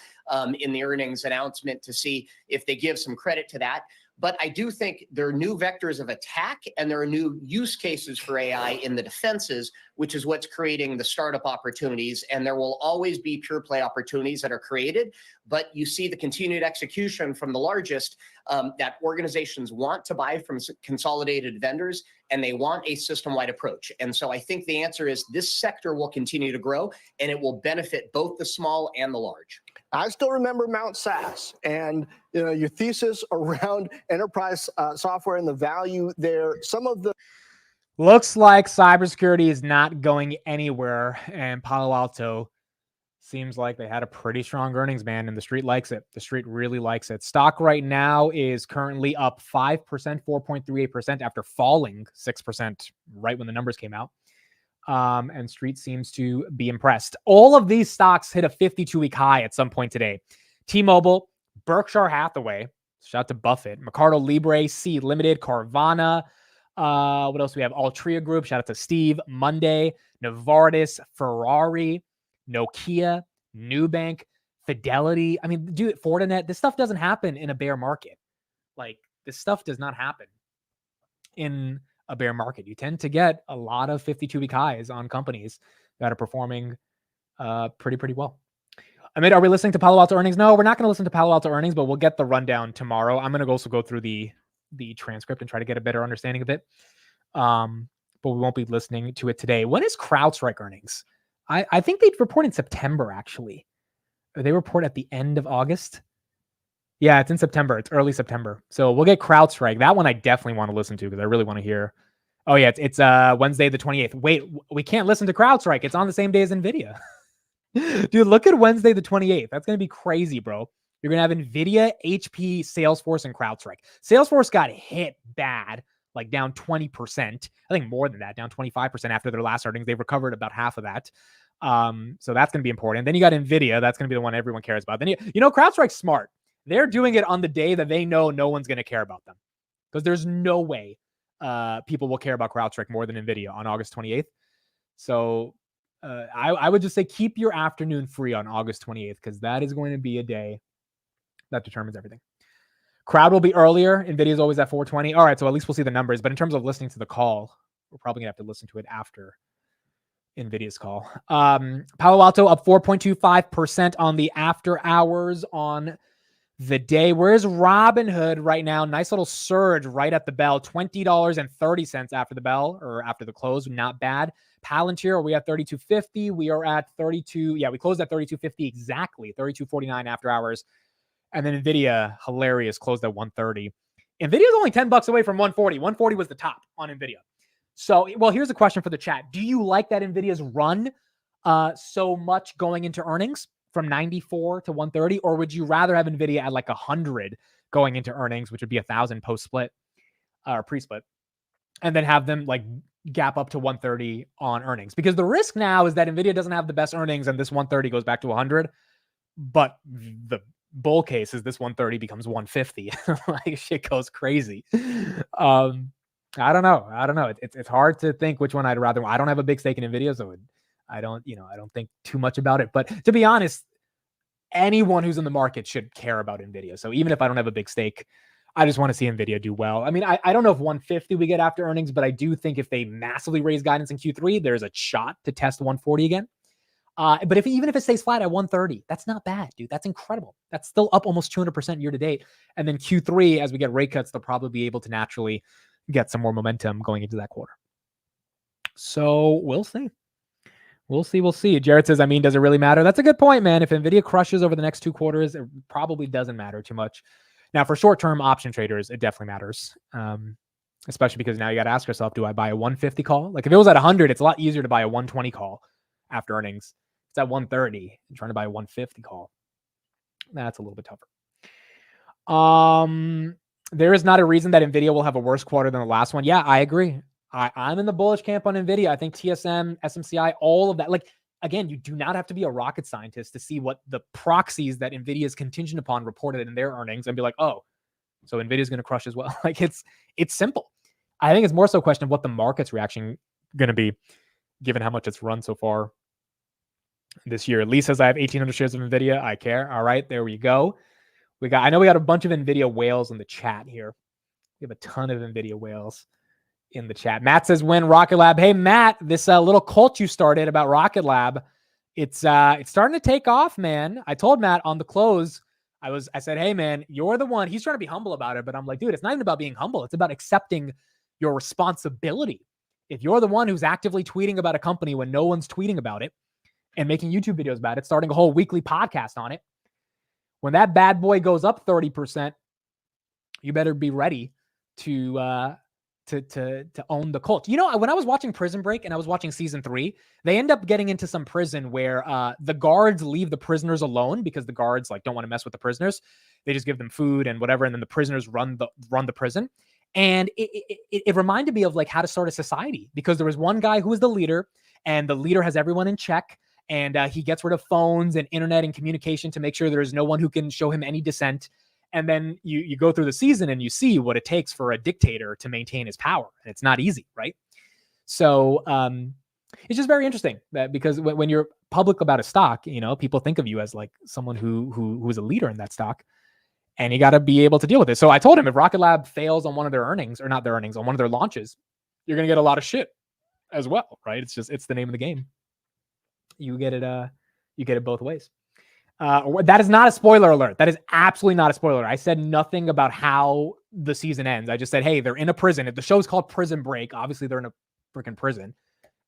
Speaker 7: in the earnings announcement to see if they give some credit to that. But I do think there are new vectors of attack and there are new use cases for AI in the defenses, which is what's creating the startup opportunities. And there will always be pure play opportunities that are created. But you see the continued execution from the largest that organizations want to buy from consolidated vendors, and they want a system-wide approach. And so I think the answer is this sector will continue to grow and it will benefit both the small and the large.
Speaker 3: I still remember Mount SAS and your thesis around enterprise software and the value there. Some of the
Speaker 1: looks like cybersecurity is not going anywhere, and Palo Alto seems like they had a pretty strong earnings, man, and the street likes it. The street really likes it. Stock right now is currently up 5%, 4.38% after falling 6% right when the numbers came out. And Street seems to be impressed. All of these stocks hit a 52-week high at some point today. T-Mobile, Berkshire Hathaway, shout out to Buffett, Mercado Libre, Sea Limited, Carvana. What else do we have? Altria Group, shout out to Steve. Monday, Novartis, Ferrari, Nokia, Nubank, Fidelity. I mean, dude, Fortinet. This stuff doesn't happen in a bear market. Like, this stuff does not happen in a bear market. You tend to get a lot of 52-week highs on companies that are performing pretty well. Amit, are we listening to Palo Alto earnings? No, we're not going to listen to Palo Alto earnings, but we'll get the rundown tomorrow. I'm going to also go through the transcript and try to get a better understanding of it. But we won't be listening to it today. When is CrowdStrike earnings? I think they'd report in September, actually. Or they report at the end of August. Yeah, it's in September. It's early September. So we'll get CrowdStrike. That one I definitely want to listen to because I really want to hear. Oh, yeah, it's Wednesday the 28th. Wait, we can't listen to CrowdStrike. It's on the same day as NVIDIA. Dude, look at Wednesday the 28th. That's going to be crazy, bro. You're going to have NVIDIA, HP, Salesforce, and CrowdStrike. Salesforce got hit bad, like down 20%. I think more than that, down 25% after their last earnings. They've recovered about half of that. So that's going to be important. Then you got NVIDIA. That's going to be the one everyone cares about. Then you know, CrowdStrike's smart. They're doing it on the day that they know no one's going to care about them. Because there's no way people will care about CrowdStrike more than NVIDIA on August 28th. So I would just say keep your afternoon free on August 28th because that is going to be a day that determines everything. Crowd will be earlier. NVIDIA is always at 420. All right, so at least we'll see the numbers. But in terms of listening to the call, we're probably going to have to listen to it after NVIDIA's call. Palo Alto up 4.25% on the after hours on the day. Where's Robinhood right now? Nice little surge right at the bell. $20.30 after the bell or after the close. Not bad. Palantir, are we at 32.50? We are at 32. Yeah, we closed at 32.50 exactly. 32.49 after hours. And then NVIDIA, hilarious, closed at 130. NVIDIA is only $10 away from 140. 140 was the top on NVIDIA. So, well, here's a question for the chat. Do you like that NVIDIA's run so much going into earnings from 94 to 130? Or would you rather have NVIDIA at like 100 going into earnings, which would be 1,000 post-split or pre-split, and then have them like gap up to 130 on earnings? Because the risk now is that NVIDIA doesn't have the best earnings and this 130 goes back to 100. But the bull case is this 130 becomes 150. Like shit goes crazy. I don't know. It's hard to think which one I'd rather. I don't have a big stake in NVIDIA, so I don't think too much about it. But to be honest, anyone who's in the market should care about NVIDIA. So even if I don't have a big stake, I just want to see NVIDIA do well. I mean, I don't know if 150 we get after earnings, but I do think if they massively raise guidance in Q3, there's a shot to test 140 again. But even if it stays flat at 130, that's not bad, dude. That's incredible. That's still up almost 200% year to date. And then Q3, as we get rate cuts, they'll probably be able to naturally get some more momentum going into that quarter. So we'll see. We'll see. Jared says, I mean, does it really matter? That's a good point, man. If NVIDIA crushes over the next 2 quarters, it probably doesn't matter too much. Now, for short-term option traders, it definitely matters. Especially because now you got to ask yourself, do I buy a 150 call? Like if it was at 100, it's a lot easier to buy a 120 call after earnings. It's at 130 and trying to buy a 150 call. That's a little bit tougher. There is not a reason that NVIDIA will have a worse quarter than the last one. Yeah, I agree. I'm in the bullish camp on NVIDIA. I think TSM, SMCI, all of that. Like, again, you do not have to be a rocket scientist to see what the proxies that NVIDIA is contingent upon reported in their earnings and be like, oh, so NVIDIA is going to crush as well. Like, it's simple. I think it's more so a question of what the market's reaction going to be, given how much it's run so far this year. Lee says, I have 1,800 shares of NVIDIA. I care. All right, there we go. I know we got a bunch of NVIDIA whales in the chat here. We have a ton of NVIDIA whales in the chat. Matt says, when Rocket Lab. Hey, Matt, this little cult you started about Rocket Lab, it's starting to take off, man. I told Matt on the close, I said, hey, man, you're the one. He's trying to be humble about it, but I'm like, dude, it's not even about being humble. It's about accepting your responsibility. If you're the one who's actively tweeting about a company when no one's tweeting about it and making YouTube videos about it, starting a whole weekly podcast on it, when that bad boy goes up 30%, you better be ready to own the cult. You know, when I was watching Prison Break and I was watching season 3, they end up getting into some prison where the guards leave the prisoners alone because the guards like don't want to mess with the prisoners. They just give them food and whatever, and then the prisoners run the prison. And it reminded me of like how to start a society, because there was one guy who was the leader and the leader has everyone in check, and he gets rid of phones and internet and communication to make sure there is no one who can show him any dissent. And then you go through the season and you see what it takes for a dictator to maintain his power. And it's not easy, right? So it's just very interesting that because when you're public about a stock, you know, people think of you as like someone who is a leader in that stock, and you got to be able to deal with it. So I told him if Rocket Lab fails on one of their earnings, or not their earnings, on one of their launches, you're going to get a lot of shit as well, right? It's the name of the game. You get it both ways. That is not a spoiler alert. That is absolutely not a spoiler. I said nothing about how the season ends. I just said, hey, they're in a prison. If the show's called Prison Break, obviously they're in a freaking prison,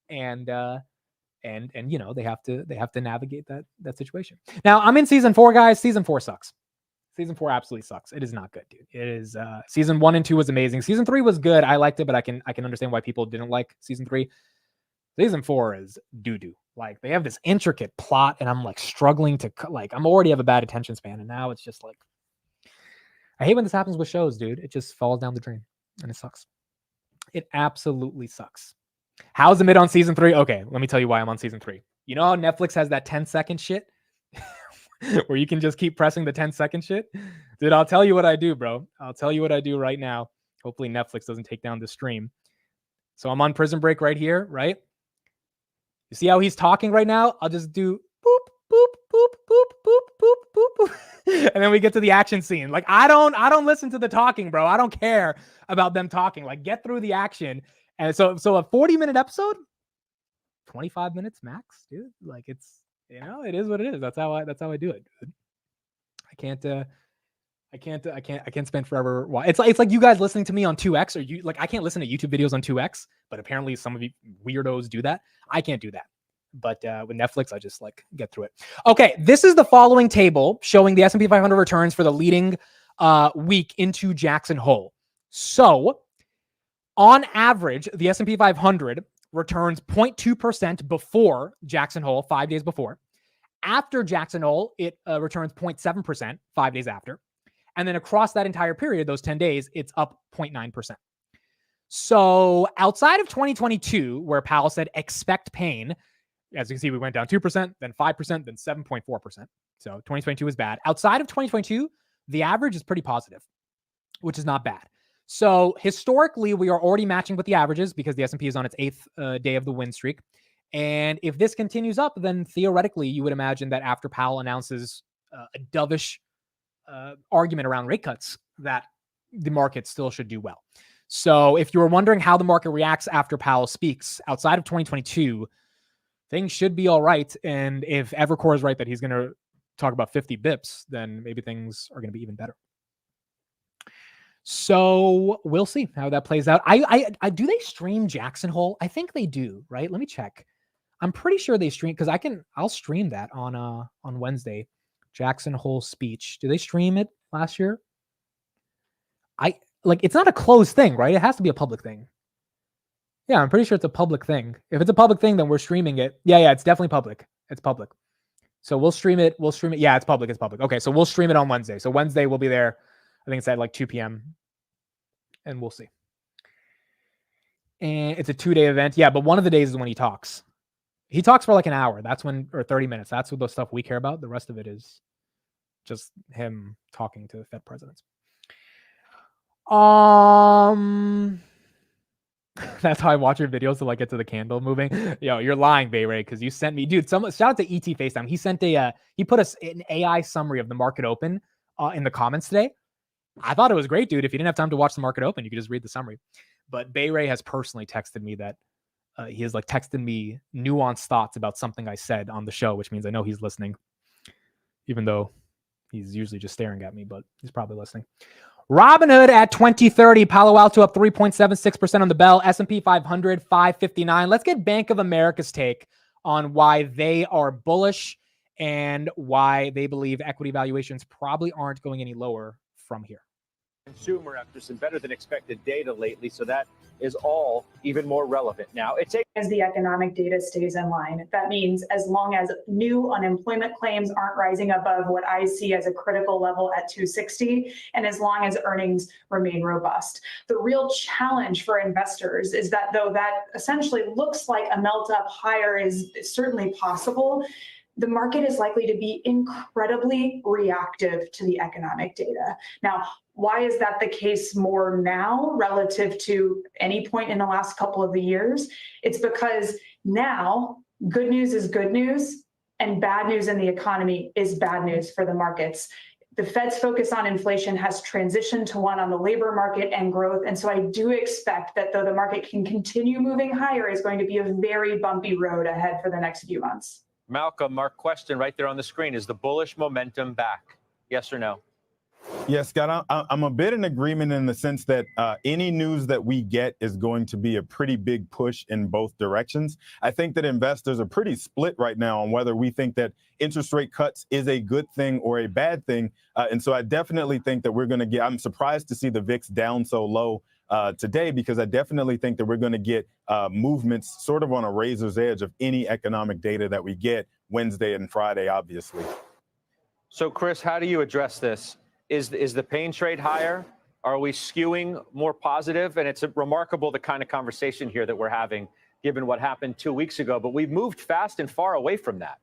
Speaker 1: and you know they have to navigate that situation. Now I'm in season 4, guys. Season 4 sucks. Season 4 absolutely sucks. It is not good, dude. It is season 1 and 2 was amazing. Season 3 was good. I liked it, but I can understand why people didn't like season 3. Season 4 is doo-doo. Like they have this intricate plot, and I'm like struggling to I'm already have a bad attention span, and now it's just like I hate when this happens with shows, dude. It just falls down the drain, and it sucks. It absolutely sucks. How's the mid on season 3? Okay, let me tell you why I'm on season 3. You know how Netflix has that 10-second shit where you can just keep pressing the 10-second shit? Dude, I'll tell you what I do, bro. I'll tell you what I do right now. Hopefully Netflix doesn't take down the stream. So I'm on Prison Break right here, right? You see how he's talking right now? I'll just do boop, boop, boop, boop, boop, boop, boop, boop. And then we get to the action scene. Like, I don't listen to the talking, bro. I don't care about them talking. Like, get through the action. And so a 40-minute episode, 25 minutes max, dude. Like, it's, you know, it is what it is. That's how I do it, dude. I can't spend forever. It's like you guys listening to me on 2X, or you like I can't listen to YouTube videos on 2X, but apparently some of you weirdos do that. I can't do that. But with Netflix, I just like get through it. Okay, this is the following table showing the S&P 500 returns for the leading week into Jackson Hole. So, on average, the S&P 500 returns 0.2% before Jackson Hole, 5 days before. After Jackson Hole, it returns 0.7% 5 days after. And then across that entire period, those 10 days, it's up 0.9%. So outside of 2022, where Powell said expect pain, as you can see, we went down 2%, then 5%, then 7.4%. So 2022 is bad. Outside of 2022, the average is pretty positive, which is not bad. So historically, we are already matching with the averages because the S&P is on its 8th day of the win streak. And if this continues up, then theoretically, you would imagine that after Powell announces a dovish argument around rate cuts, that the market still should do well. So if you were wondering how the market reacts after Powell speaks, outside of 2022, things should be all right. And if Evercore is right that he's going to talk about 50 bips, then maybe things are going to be even better. So we'll see how that plays out. I do they stream Jackson Hole? I think they do, right? Let me check. I'm pretty sure they stream because I'll stream that on Wednesday. Jackson Hole speech. Do they stream it last year? It's not a closed thing, right? It has to be a public thing. Yeah, I'm pretty sure it's a public thing. If it's a public thing, then we're streaming it. Yeah, it's definitely public. It's public. So we'll stream it. Yeah, it's public. It's public. Okay, so we'll stream it on Wednesday. So Wednesday we'll be there. I think it's at like 2 p.m. And we'll see. And it's a 2-day event. Yeah, but one of the days is when he talks. He talks for like an hour. Or 30 minutes. That's what the stuff we care about. The rest of it is just him talking to Fed presidents. That's how I watch your videos to like get to the candle moving. Yo, you're lying, Bay Ray, because you sent me, dude. Shout out to ET FaceTime. He put an AI summary of the market open in the comments today. I thought it was great, dude. If you didn't have time to watch the market open, you could just read the summary. But Bay Ray has personally texted me that he has like texted me nuanced thoughts about something I said on the show, which means I know he's listening, even though he's usually just staring at me, but he's probably listening. Robinhood at 2030, Palo Alto up 3.76% on the bell, S&P 500, 559. Let's get Bank of America's take on why they are bullish and why they believe equity valuations probably aren't going any lower from here.
Speaker 8: consumer after some better than expected data lately. So that is all even more relevant now.
Speaker 9: As the economic data stays in line. That means as long as new unemployment claims aren't rising above what I see as a critical level at 260, and as long as earnings remain robust. The real challenge for investors is that though that essentially looks like a melt up higher is certainly possible, the market is likely to be incredibly reactive to the economic data. Now, why is that the case more now relative to any point in the last couple of the years? It's because now good news is good news and bad news in the economy is bad news for the markets. The Fed's focus on inflation has transitioned to one on the labor market and growth. And so I do expect that though the market can continue moving higher, is going to be a very bumpy road ahead for the next few months.
Speaker 8: Malcolm, our question right there on the screen, is the bullish momentum back? Yes or no?
Speaker 10: Yes, Scott, I'm a bit in agreement in the sense that any news that we get is going to be a pretty big push in both directions. I think that investors are pretty split right now on whether we think that interest rate cuts is a good thing or a bad thing. And so I definitely think that we're going to get, I'm surprised to see the VIX down so low today, because I definitely think that we're going to get movements sort of on a razor's edge of any economic data that we get Wednesday and Friday, obviously.
Speaker 8: So, Chris, how do you address this? Is the pain trade higher? Are we skewing more positive? And it's remarkable the kind of conversation here that we're having, given what happened 2 weeks ago. But we've moved fast and far away from that.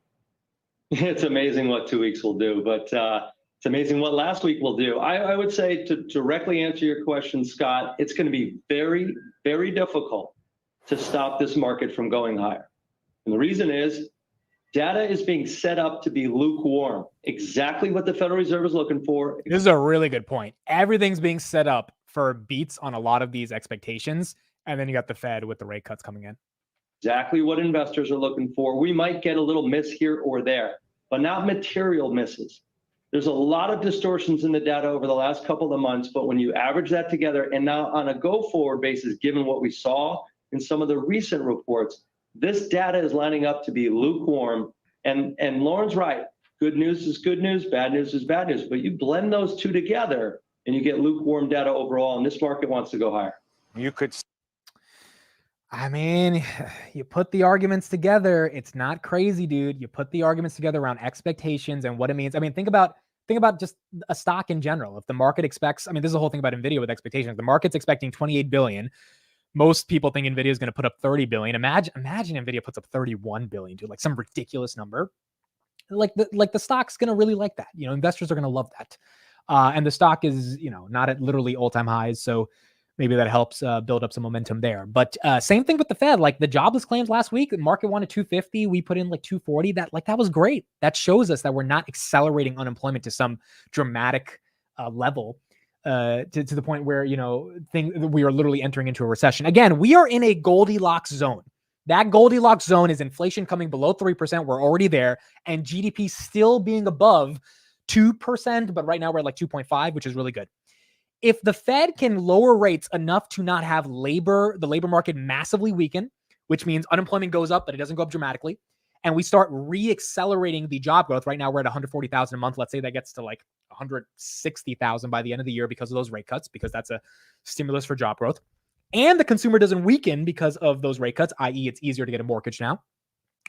Speaker 11: It's amazing what 2 weeks will do, but it's amazing what last week will do. I would say, to directly answer your question, Scott, it's going to be very, very difficult to stop this market from going higher. And the reason is data is being set up to be lukewarm, exactly what the Federal Reserve is looking for.
Speaker 1: This is a really good point. Everything's being set up for beats on a lot of these expectations. And then you got the Fed with the rate cuts coming in.
Speaker 11: Exactly what investors are looking for. We might get a little miss here or there, but not material misses. There's a lot of distortions in the data over the last couple of months, but when you average that together, and now on a go-forward basis, given what we saw in some of the recent reports, this data is lining up to be lukewarm. And Lauren's right. Good news is good news, bad news is bad news. But you blend those two together and you get lukewarm data overall, and this market wants to go higher.
Speaker 8: You could.
Speaker 1: I mean, you put the arguments together. It's not crazy, dude. You put the arguments together around expectations and what it means. I mean, think about just a stock in general. If the market expects, I mean, this is the whole thing about NVIDIA with expectations. The market's expecting 28 billion. Most people think NVIDIA is going to put up 30 billion. Imagine NVIDIA puts up 31 billion, dude, like some ridiculous number. Like the stock's going to really like that. You know, investors are going to love that. And the stock is, you know, not at literally all-time highs. So maybe that helps build up some momentum there. But same thing with the Fed. Like the jobless claims last week, the market wanted 250. We put in like 240. That was great. That shows us that we're not accelerating unemployment to some dramatic level. To the point where, you know, we are literally entering into a recession. Again, we are in a Goldilocks zone. That Goldilocks zone is inflation coming below 3%. We're already there. And GDP still being above 2%. But right now we're at like 2.5, which is really good. If the Fed can lower rates enough to not have the labor market massively weaken, which means unemployment goes up, but it doesn't go up dramatically, and we start re-accelerating the job growth. Right now we're at 140,000 a month. Let's say that gets to like 160,000 by the end of the year because of those rate cuts, because that's a stimulus for job growth. And the consumer doesn't weaken because of those rate cuts, i.e. it's easier to get a mortgage now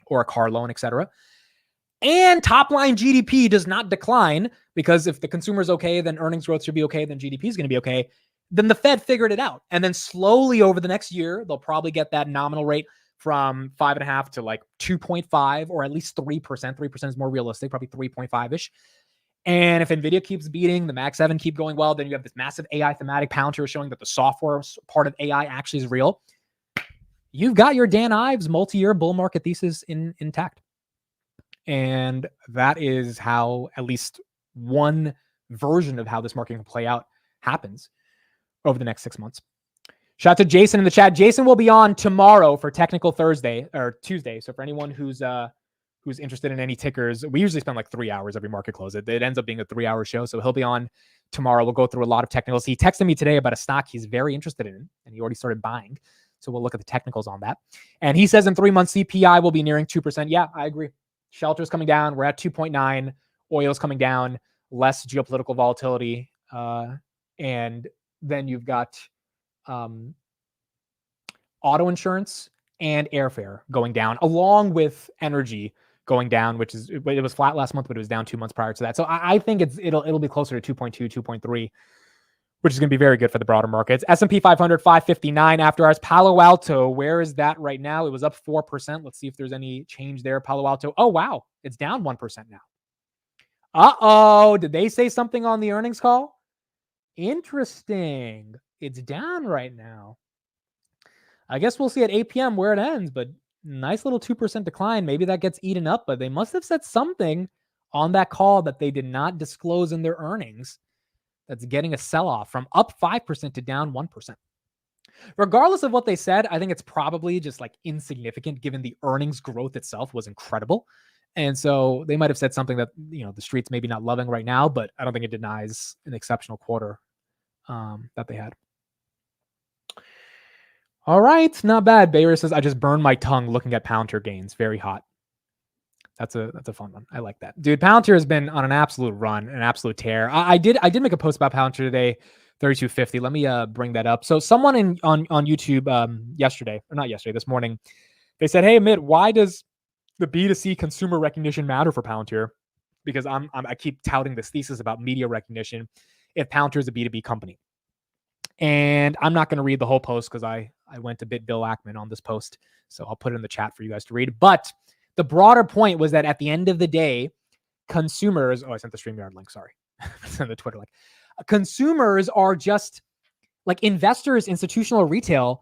Speaker 1: or a car loan, etc. And top line GDP does not decline, because if the consumer is okay, then earnings growth should be okay, then GDP is going to be okay. Then the Fed figured it out. And then slowly over the next year, they'll probably get that nominal rate from 5.5 to like 2.5, or at least 3%. 3% is more realistic, probably 3.5-ish. And if NVIDIA keeps beating, the Mag 7 keep going well, then you have this massive AI thematic Palantir showing that the software part of AI actually is real. You've got your Dan Ives multi-year bull market thesis intact. And that is how at least one version of how this market can play out happens over the next 6 months. Shout out to Jason in the chat. Jason will be on tomorrow for Technical Thursday or Tuesday. So for anyone who's interested in any tickers, we usually spend like 3 hours every market close. It ends up being a 3-hour show. So he'll be on tomorrow. We'll go through a lot of technicals. He texted me today about a stock he's very interested in, and he already started buying. So we'll look at the technicals on that. And he says in 3 months, CPI will be nearing 2%. Yeah, I agree. Shelter's coming down. We're at 2.9. Oil's coming down. Less geopolitical volatility. And then you've got auto insurance and airfare going down, along with energy going down, which is, it was flat last month, but it was down 2 months prior to that. So I think it'll be closer to 2.2, 2.3, which is going to be very good for the broader markets. S&P 500, 559 after hours. Palo Alto, where is that right now? It was up 4%. Let's see if there's any change there. Palo Alto. Oh, wow. It's down 1% now. Uh-oh. Did they say something on the earnings call? Interesting. It's down right now. I guess we'll see at 8 p.m. where it ends, but nice little 2% decline. Maybe that gets eaten up, but they must have said something on that call that they did not disclose in their earnings that's getting a sell-off from up 5% to down 1%. Regardless of what they said, I think it's probably just like insignificant given the earnings growth itself was incredible. And so they might have said something that, you know, the street's maybe not loving right now, but I don't think it denies an exceptional quarter that they had. All right, not bad. Bayer says, I just burned my tongue looking at Palantir gains. Very hot. That's a fun one. I like that. Dude, Palantir has been on an absolute run, an absolute tear. I did make a post about Palantir today, 3250. Let me bring that up. So someone on YouTube this morning, they said, hey, Amit, why does the B2C consumer recognition matter for Palantir? Because I keep touting this thesis about media recognition if Palantir is a B2B company. And I'm not going to read the whole post because I went to bit Bill Ackman on this post. So I'll put it in the chat for you guys to read. But the broader point was that at the end of the day, consumers, I sent the StreamYard link, sorry. Sent the Twitter link. Consumers are just like investors, institutional retail.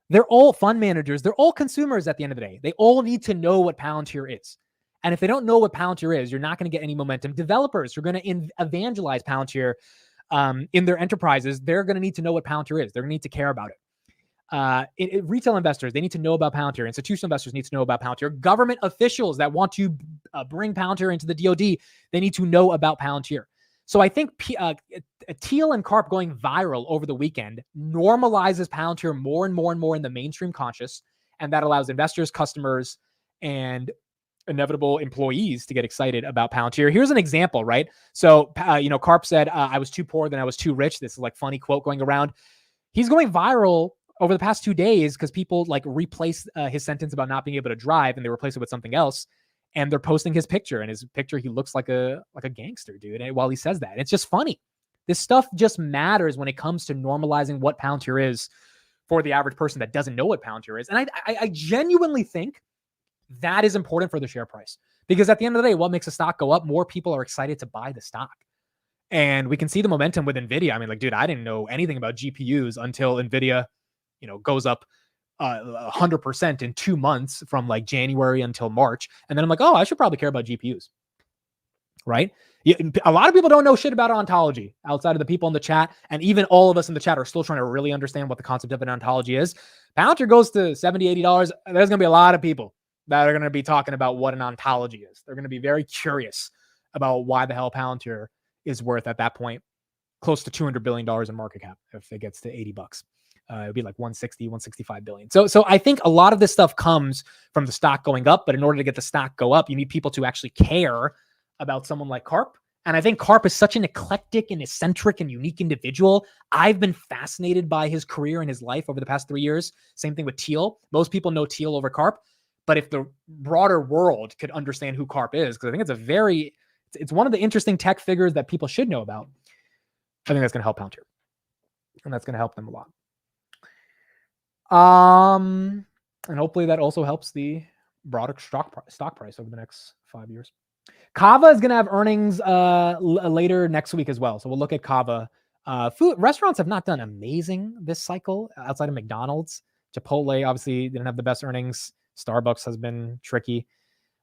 Speaker 1: They're all fund managers. They're all consumers at the end of the day. They all need to know what Palantir is. And if they don't know what Palantir is, you're not going to get any momentum. Developers who are going to evangelize Palantir in their enterprises, they're going to need to know what Palantir is. They're going to need to care about it. Retail investors, they need to know about Palantir. Institutional investors need to know about Palantir. Government officials that want to bring Palantir into the DoD, they need to know about Palantir. So I think Teal and Karp going viral over the weekend normalizes Palantir more and more and more in the mainstream conscious, and that allows investors, customers, and inevitable employees to get excited about Palantir. Here's an example, right? So, Karp said, I was too poor, then I was too rich. This is like funny quote going around. He's going viral over the past 2 days because people like replace his sentence about not being able to drive and they replace it with something else. And they're posting his picture, and his picture, he looks like a gangster, dude. And while he says that, it's just funny. This stuff just matters when it comes to normalizing what Palantir is for the average person that doesn't know what Palantir is. And I genuinely think that is important for the share price, because at the end of the day, what makes a stock go up? More people are excited to buy the stock. And we can see the momentum with NVIDIA. I mean, like, dude, I didn't know anything about GPUs until NVIDIA, goes up 100% in 2 months from like January until March. And then I'm like, oh, I should probably care about GPUs. Right? A lot of people don't know shit about ontology outside of the people in the chat. And even all of us in the chat are still trying to really understand what the concept of an ontology is. Palantir goes to $70, $80. There's going to be a lot of people that are going to be talking about what an ontology is. They're going to be very curious about why the hell Palantir is worth at that point close to $200 billion in market cap if it gets to $80. It would be like 160, 165 billion. So I think a lot of this stuff comes from the stock going up, but in order to get the stock go up, you need people to actually care about someone like Karp. And I think Karp is such an eclectic and eccentric and unique individual. I've been fascinated by his career and his life over the past 3 years. Same thing with Teal. Most people know Teal over Karp. But if the broader world could understand who Karp is, because I think it's one of the interesting tech figures that people should know about, I think that's going to help Palantir. And that's going to help them a lot. And hopefully that also helps the broader stock price over the next 5 years. Kava is going to have earnings later next week as well. So we'll look at Kava. Restaurants have not done amazing this cycle outside of McDonald's. Chipotle obviously didn't have the best earnings. Starbucks has been tricky.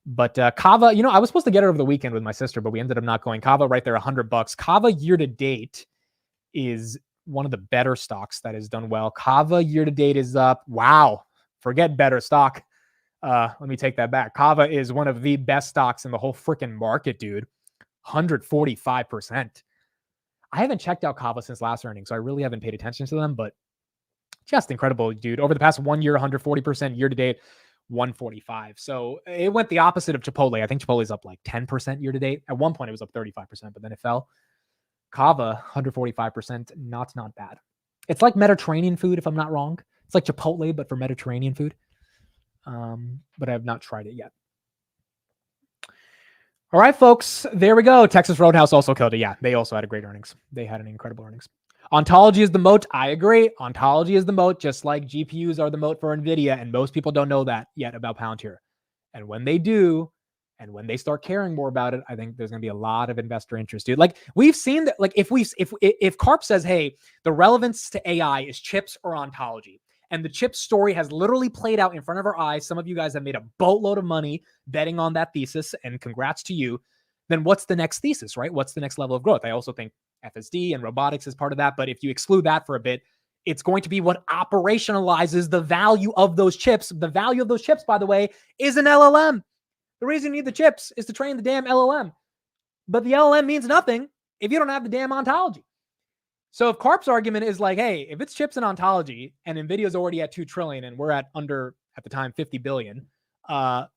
Speaker 1: But Kava, I was supposed to get it over the weekend with my sister, but we ended up not going. Kava right there, $100. Kava year to date is one of the better stocks that has done well. Kava year to date is up. Wow. Forget better stock. Let me take that back. Kava is one of the best stocks in the whole freaking market, dude. 145%. I haven't checked out Kava since last earnings, so I really haven't paid attention to them, but just incredible, dude. Over the past 1 year, 140%, year to date, 145. So it went the opposite of Chipotle. I think Chipotle's up like 10% year to date. At one point, it was up 35%, but then it fell. Kava, 145%. Not bad. It's like Mediterranean food, if I'm not wrong. It's like Chipotle, but for Mediterranean food. But I have not tried it yet. All right, folks, there we go. Texas Roadhouse also killed it. Yeah, they also had great earnings. They had an incredible earnings. Ontology is the moat. I agree. Ontology is the moat, just like GPUs are the moat for NVIDIA. And most people don't know that yet about Palantir. And when they do, and when they start caring more about it, I think there's going to be a lot of investor interest, dude. Like we've seen that, like if Karp says, hey, the relevance to AI is chips or ontology, and the chip story has literally played out in front of our eyes. Some of you guys have made a boatload of money betting on that thesis, and congrats to you. Then what's the next thesis, right? What's the next level of growth? I also think FSD and robotics is part of that. But if you exclude that for a bit, it's going to be what operationalizes the value of those chips. The value of those chips, by the way, is an LLM. The reason you need the chips is to train the damn LLM. But the LLM means nothing if you don't have the damn ontology. So if Karp's argument is like, hey, if it's chips and ontology and NVIDIA's already at 2 trillion and we're at the time, 50 billion,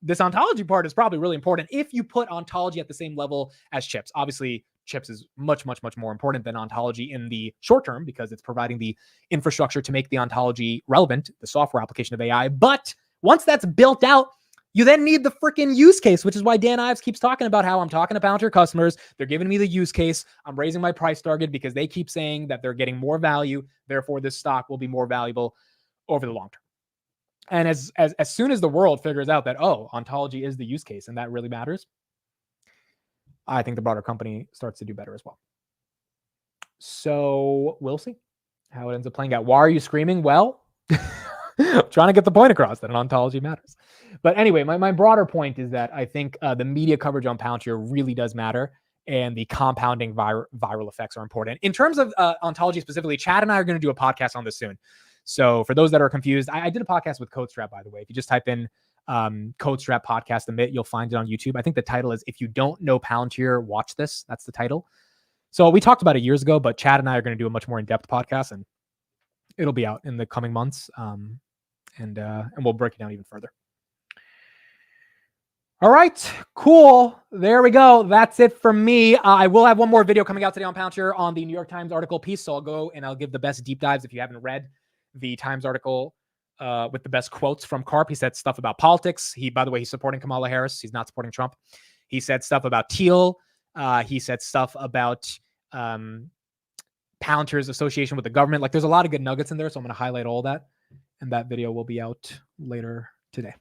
Speaker 1: this ontology part is probably really important if you put ontology at the same level as chips. Obviously, chips is much, much, much more important than ontology in the short term because it's providing the infrastructure to make the ontology relevant, the software application of AI. But once that's built out, you then need the freaking use case, which is why Dan Ives keeps talking about how I'm talking to Palantir customers. They're giving me the use case. I'm raising my price target because they keep saying that they're getting more value. Therefore, this stock will be more valuable over the long term. And as soon as the world figures out that, oh, ontology is the use case and that really matters, I think the broader company starts to do better as well. So we'll see how it ends up playing out. Why are you screaming? Well, I'm trying to get the point across that an ontology matters. But anyway, my broader point is that I think the media coverage on Palantir really does matter, and the compounding viral effects are important. In terms of ontology specifically, Chad and I are going to do a podcast on this soon. So for those that are confused, I did a podcast with CodeStrap, by the way. If you just type in CodeStrap podcast Emit, you'll find it on YouTube. I think the title is If You Don't Know Palantir, Watch This. That's the title. So we talked about it years ago, but Chad and I are going to do a much more in-depth podcast, and it'll be out in the coming months. And we'll break it down even further. All right, cool. There we go. That's it from me. I will have one more video coming out today on Palantir on the New York Times article piece. So I'll go and I'll give the best deep dives. If you haven't read the Times article with the best quotes from Karp, he said stuff about politics. By the way, he's supporting Kamala Harris. He's not supporting Trump. He said stuff about Teal. He said stuff about Palantir's association with the government. Like, there's a lot of good nuggets in there. So I'm going to highlight all that. And that video will be out later today.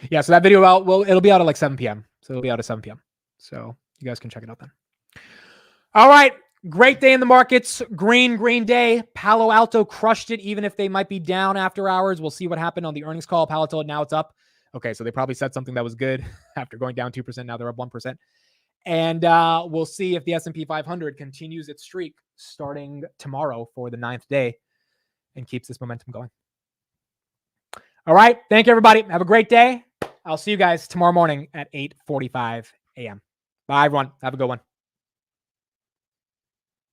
Speaker 1: Yeah, so that video it'll be out at like 7 p.m. So it'll be out at 7 p.m. So you guys can check it out then. All right. Great day in the markets. Green day. Palo Alto crushed it, even if they might be down after hours. We'll see what happened on the earnings call. Palo Alto, now it's up. Okay, so they probably said something that was good after going down 2%. Now they're up 1%. And we'll see if the S&P 500 continues its streak starting tomorrow for the 9th day and keeps this momentum going. All right. Thank you, everybody. Have a great day. I'll see you guys tomorrow morning at 8:45 a.m. Bye, everyone. Have a good one.